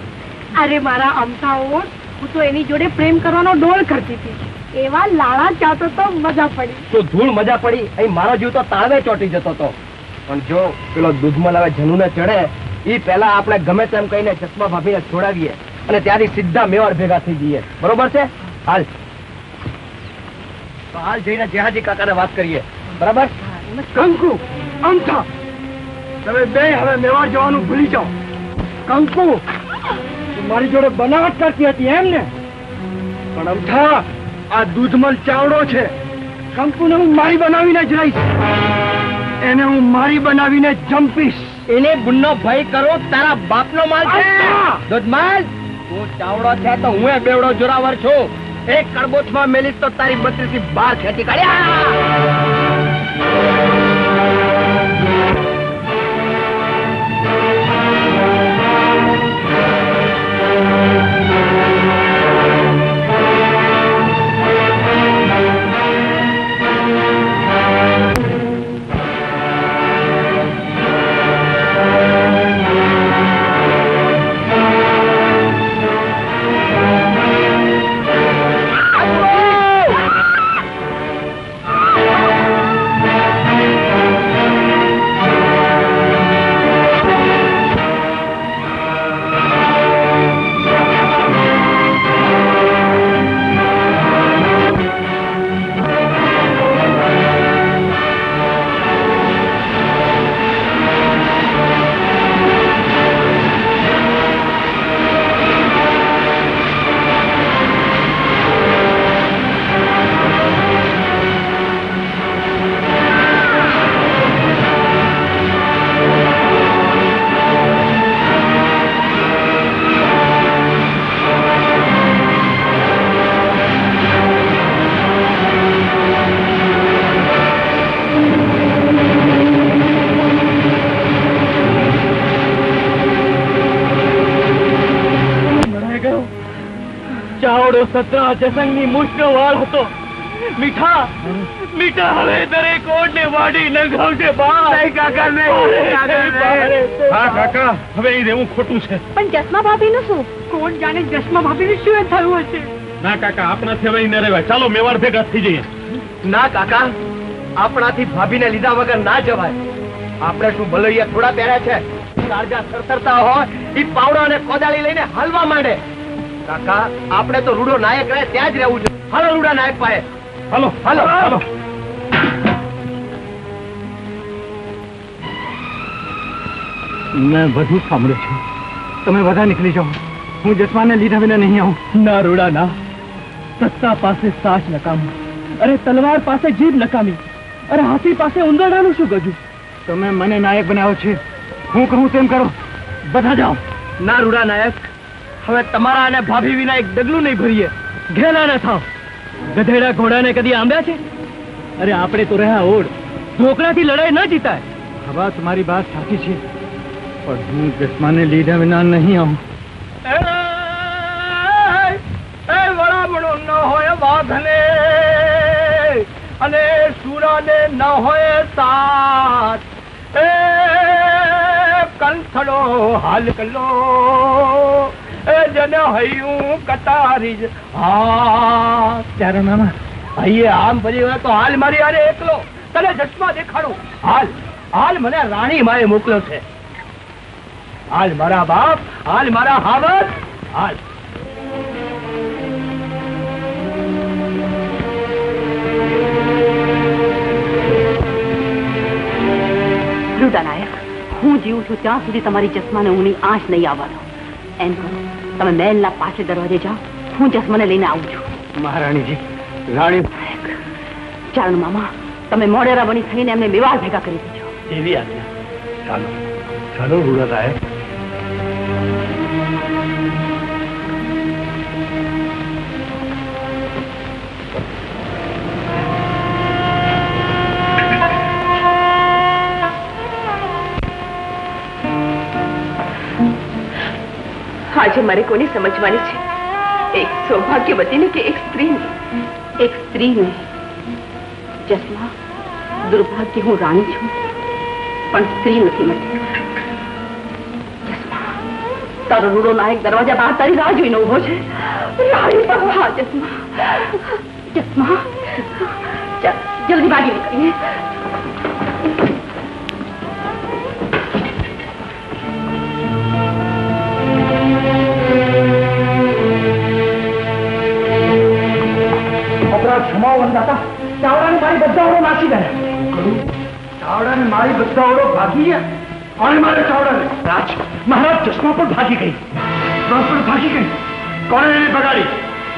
અરે મારા અમથાઓ, હું તો એની જોડે પ્રેમ કરવાનો ડોળ કરતી હતી. એવા લાળા ચાતો તો મજા પડી. તો ધૂળ મજા પડી. અહીં મારો જીવ તો તાળવે ચોટી જતો હતો. પણ જો પેલો દૂધમલ હવે જનુને ચડે ઈ પહેલા આપણે ગમે તેમ કહીને ચશ્મા ભાભીને છોડાવીએ અને ત્યાંથી સીધા મેવાડ ભેગા થઈ જઈએ. બરોબર છે? હાલ તો હાલ જઈને જેહાજી કાકાને વાત કરીએ. બરાબર? કંકુ, અમથા, તમે બે હવે મેવાડ જવાનું ભૂલી જાઓ. કંકુ, મારી જોડે બનાવટ કરતી હતી એમ ને? પણ અમથા, આ દૂધમલ ચાવડો છે. કંકુને હું મારી બનાવીને જ રહીશ. એને હું મારી બનાવીને જંપીશ. એને ગુન્નો ભય કરો, તારા બાપનો માલ છે. દૂધમાલ, તું ચાવડો છે તો હું બેવડો જોરાવર છું. એક કડબોચમાં મેલીશ તો તારી 32 થી 12 ખેતી કાઢ્યા. ચાવડો સતરા જસંગની મુશ્કેલ વાળ હતો. મીઠા મીઠા હવે દરેક ઓડને વાડી નંગાવશે. કાકા હા કાકા, હવે અહીં રહેવું ખોટું છે. પણ જસમા ભાભીનું શું? કોણ જાણે જસમા ભાભીનું શું થયું હશે? ના કાકા, આપણાથી હવે અહીં ન રહેવાય. ચાલો મેવાડ ભેગા થઈ જઈએ. ના કાકા, આપણાથી ભાભીને લીધા વગર ના જવાય. આપણે શું ભલોૈયા થોડા પહેર્યા છે? રાજા સરસરતા હોય ઈ પાવડો અને કોદાળી લઈને હાલવા માંડે. કાકા, આપણે તો રૂડો નાયક રહે ત્યાં જ રહેવું છે. હાલો રૂડા નાયક પાસે. હાલો હાલો હાલો. મેં બધું સાંભળ્યું છે. તમે બધા નીકળી જાઓ. હું જસમાને લીધા વિના નહીં આવું. ના રૂડા ના. સત્તા પાસે સાચ નકામી, અરે તલવાર પાસે જીભ નકામી, અરે હાથી પાસે ઉંદરડાનું શું ગજું? તમે મને નાયક બનાવો છે. હું કહું તેમ કરો. બધા જાઓ. ના રૂડા નાયક, હવે તમારા અને ભાભી વિના એક ડગલું નહીં ભરીએ. ઘેલા ન થાવ. ગધેડા ઘોડાને કદી આંબ્યા છે? અરે આપણે તો રહ્યા ઓડ. ઢોકળાથી લડાઈ ન જીતાય. હવે તમારી વાત સાચી છે, પણ હું જસમાને લીધા વિના નહીં આવું. વળામણો ન હોય બાંધને અને સુરાને ન હોય સાથ. કંથડો હાલ કલો જન હૈયું કતારી જ. હા ત્યારે મામા ભાઈએ આમ ભરી હોય તો હાલ મારી આરે એકલો તને ચશ્મા દેખાડું. હાલ હાલ મને રાણી માએ મોકલ્યો છે. હાલ મારા બાપ, હાલ મારા હાવત, હાલ. હું જીવું છું ત્યાં સુધી તમારી જસ્માને ઊંઘની આંચ નહીં આવવા દો. એમ કરો, તમે મહેલના પાછળ દરવાજે જાઓ, હું જસ્માને લઈને આવું છું. મહારાણીજી, રાણી ચાલો મામા, તમે મોડેરા બની થઈને એમને વિવાહ ભેગા કરી દેજો. એવી આજ્ઞા. ચાલો ચાલો રૂડા સાહેબ. આજે મારે કોને સમજવાની છે? એક સૌભાગ્યવતીને કે એક સ્ત્રીને? એક સ્ત્રીને. જસ્મા, દુર્ભાગ્ય હું રાણી છું, પણ સ્ત્રી નથી મળતી. જસ્મા, તારો રૂડો નાયક દરવાજા બહાર તારી રાહ જોઈને ઉભો છે. હા જસ્મા, જસ્મા, ચાલ જલ્દી ભાગી નીકળીએ. ક્ષમાઓ વંદાતા, ચાવડાને મારી બધા ઓળો નાસી ગયા. ચાવડાને મારી બધા ઓળો ભાગી ગયા. કોણે મારે ચાવડાને? રાજ મહારાજ, ચશ્મા પણ ભાગી ગઈ. ભાગી ગઈ. કોણે એને બગાડી?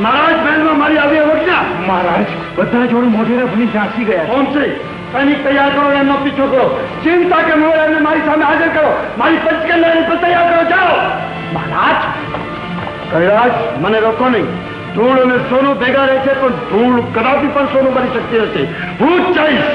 મહારાજ, મહેલમાં મારી આવી અવજ્ઞા. મહારાજ, બધા જોડે મોઢેરા ભણી ઝાંસી ગયા. કોણ છે? સૈનિક તૈયાર કરો, એમનો પીછો કરો. ચિંતા કે મોર એમને મારી સામે હાજર કરો. મારી પંચકલ્યાણી પર તૈયાર કરો. જાઓ. મહારાજ, કૈલાસ, મને રોકો નહીં. ધૂળ અને સોનું ભેગા રહે છે, પણ ધૂળ કદાપી પણ સોનું બની શકતી નથી. હું જ જઈશ.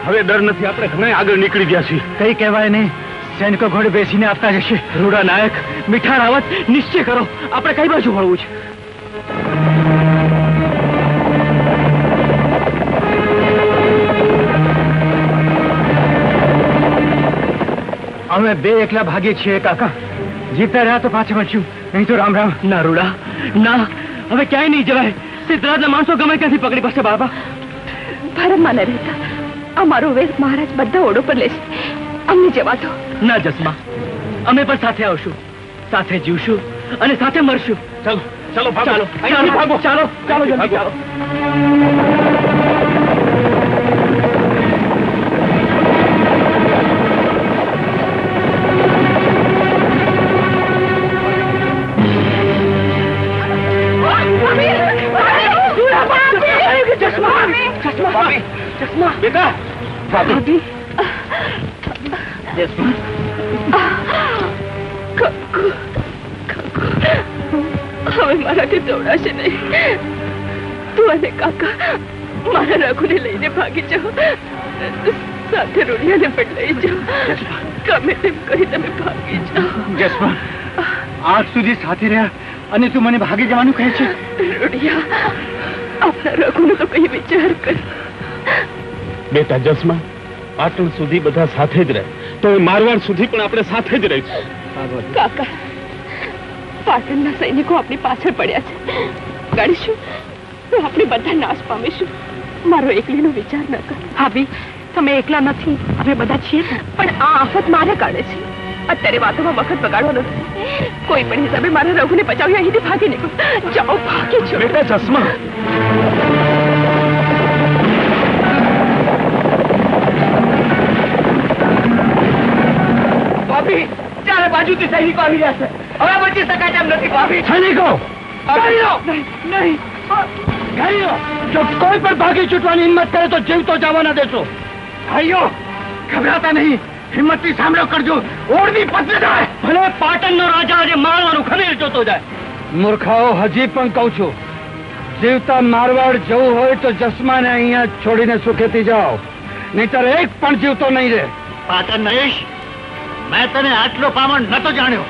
હવે ડર નથી, આપણે ઘણા આગળ નીકળી ગયા છીએ. કઈ કહેવાય નહીં, સૈનિકો ઘોડે બેસીને આવતા જશે. રૂડા નાયક, મીઠા રાવત, નિશ્ચય કરો આપણે કઈ બાજુ વળવું છે. અમે બે એકલા ભાગીએ છીએ કાકા. જીતતા રહ્યા તો પાછા મળશું, નહીં તો રામ રામ. ના રૂડા ના, હવે ક્યાંય નહીં જવાય. સિદ્ધરાજના માણસો ગમે ત્યાંથી પકડી પડશે. બાબા, ભરમમાં ન રહેતા. અમારો વેશ મહારાજ બધા ઓળો પર લેશે. અમને જવા દો. ના જસ્મા, અમે પણ સાથે આવશું, સાથે જીવશું અને સાથે મરશું. ચાલો ચાલો ચાલો ચાલો ચાલો ચાલો જલ્દી ચાલો. ચશ્મા બેટા, ભાભી. હવે મારાથી દોડાશે નહીં. તું અને કાકા મારા રઘુને લઈને ભાગી જાઓ. સાથે રૂડિયાને પણ લઈ જાઓ. ગમે તેમ કરી તમે ભાગી જાઓ. જસ્મા, આજ સુધી સાથે રહ્યા અને તું મને ભાગી જવાનું કહે છે? રૂડિયા, આપના રઘુનો તો કઈ વિચાર કર. બેટા જસ્મા, પાટણ સુધી બધા સાથે જ રહે, તો મારવાડ સુધી પણ આપણે સાથે જ રહીશું. કાકા, પાટણના સૈનિકો આપણી પાછળ પડ્યા છે. ગાડીશું તો આપણે બધા નાશ પામીશું. મારો એકલીનો વિચાર ન કર. ભાભી, તમે એકલા નથી, અમે બધા છીએ. પણ આ આફત મારે કાઢે છે. અત્યારે વાતોમાં વખત બગાડવાનો નથી. કોઈ પણ હિસાબે મારે રઘુને બચાવી અહીંથી ભાગી નીકળો. જાઓ, ભાગી છો. બેટા ચશ્મા, ભાભી, ચારે બાજુથી સૈનિકો આવી રહ્યા છે. હવે બચી શકાય તેમ નથી. ભાભી, સૈનિકો નહીં. જો કોઈ પણ ભાગી છૂટવાની હિંમત કરે તો જીવતો જવા ના દેશો. ભાઈઓ, ગભરાતા નહીં. હિંમતથી સામનો કરજો. ઓળની પતરી જાય. ભલે પાટણનો રાજા આજે મારવાનું ખમીર જોતો જાય. મૂર્ખાઓ, હજી પણ કહું છું, જીવતા મારવાડ જવું હોય તો જસમાને અહીંયા છોડીને સુખેથી જાઓ, નહીતર એક પણ જીવતો નહીં રહે. પાટણ નરેશ, મેં તને આટલો પામણ નતો જાણ્યો.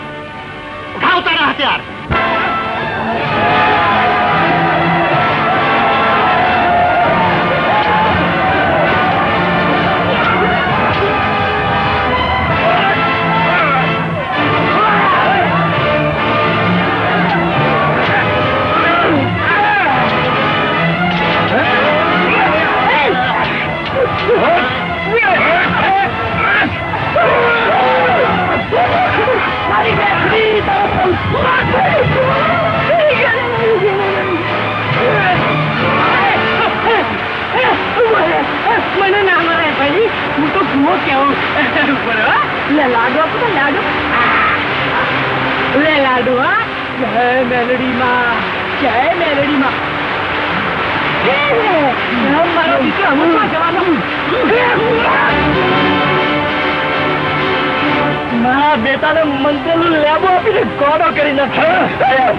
ઉઠાવ તારા હથિયાર. મને ના મારે ભાઈ, હું તો જુઓ કેવું. લે લાડુ આપો, લાડુ. લે લાડુ. હા, જય મેલડીમાં, જય મેલડીમાં. મારો દીકરો અમરમાં જવાનો. મારા બેટાને મંત્રનું લેબો આપીને ગોળો કરી નાખે.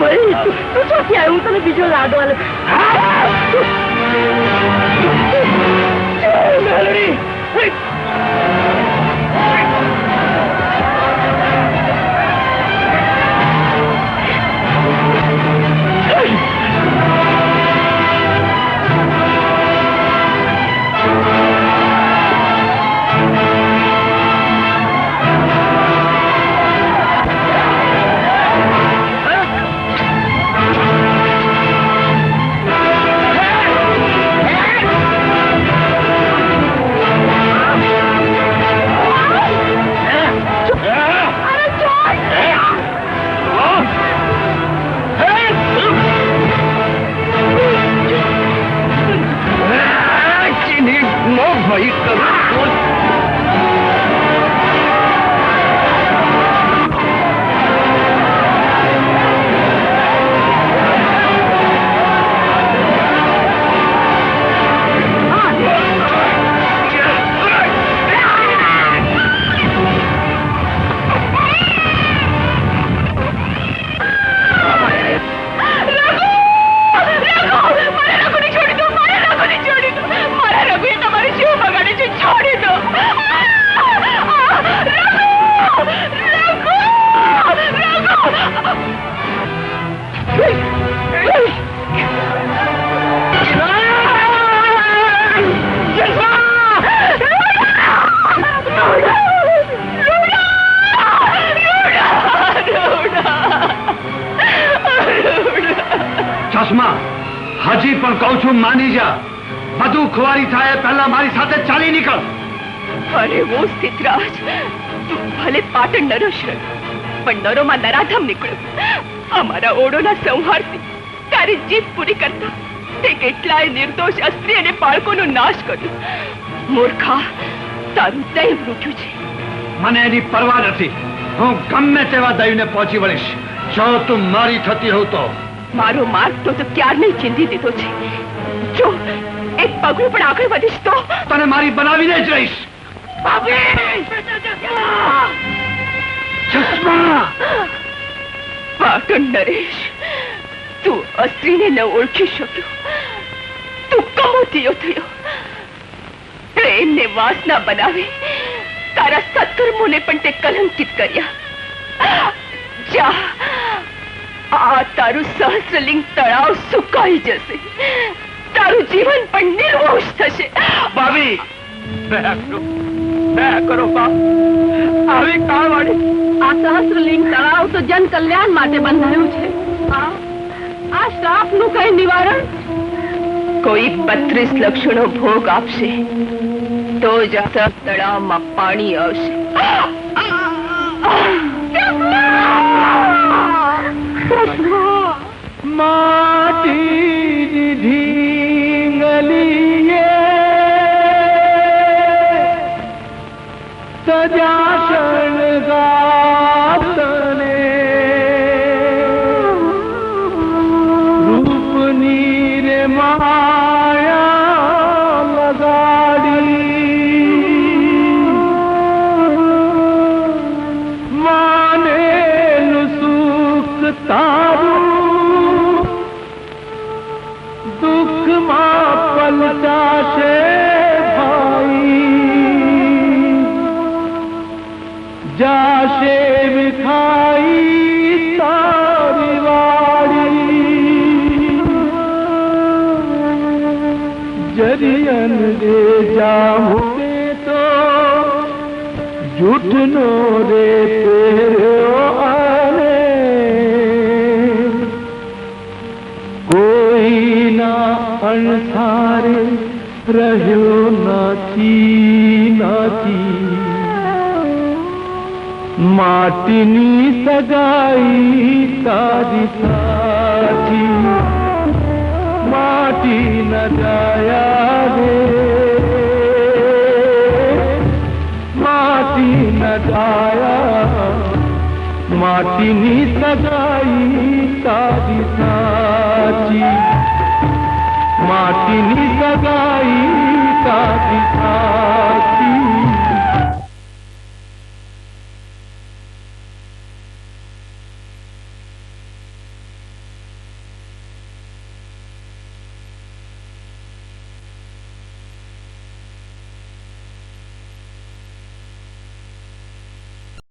ભાઈ, તું ચોથી આવ્યું, હું તને બીજો લાડુ આલે. મેલડી, ચશ્મા, હજી પણ કહું છું, માની જા. બધું ખુવારી થાય પહેલા મારી સાથે ચાલી નીકળ. અરે વો સ્થિતરાજ, તું ભલે પાટણ નરોશ રહ્યો, પણ નરોમાં નરાધમ નીકળ્યો. અમારા ઓળોના સંહારથી તારી જીત પૂરી કરતા તે કેટલાય નિર્દોષ સ્ત્રી અને બાળકોનો નાશ કર્યો. મૂર્ખા, તારું દૈવ રૂઠ્યું છે. મને એની પરવા નથી. હું ગમે તેવા દૈવને પહોંચી વળીશ, જો તું મારી થતી હોઉં તો. મારો માર્ગ તો ક્યારને ચીંધી દીધો છે. જો એક પગલું પણ આગળ વધીશ તો તને મારી બનાવીને જ રહીશ. ચશ્મા, પાટણ નરેશ, તું અસ્ત્રીને ન ઓળખી શક્યો. તું કમોતિયો થયો. પ્રેમને વાસના બનાવી તારા સત્કર્મોને પણ તે કલંકિત કર્યા. જા, આ તારું સહસ્રલિંગ તળાવ સુકાઈ જશે. તારું જીવન પણ નિર્વોષ થશે. ભાભી, દયા કરો બાપ. આવી કાળવાળી. આ સહસ્રલિંગ તળાવ તો જન કલ્યાણ માટે બંધાયું છે. આ શ્રાપનું કઈ નિવારણ? કોઈ 32 લક્ષણો ભોગ આપશે તો જ તળાવમાં પાણી આવશે. માટી ઢીંગલીએ સજા શણગાતને રૂપની રે માયા લગાડી માનેલું સુખ તારું દુઃખમાં પલટાશે ભાઈ, જાશે વિખાઈ તારી વાડી. જરિયન રે જામું તો જૂઠનો રે પહેર્યો અને કોઈના અણસારે રહ્યો નથી. માટીની સગાઈ તારી સાથી માટી ન જાયા રે, માટી ન જાયા. માટીની સગાઈ તારી સાચી, માટીની સગાઈ તારી સાચી.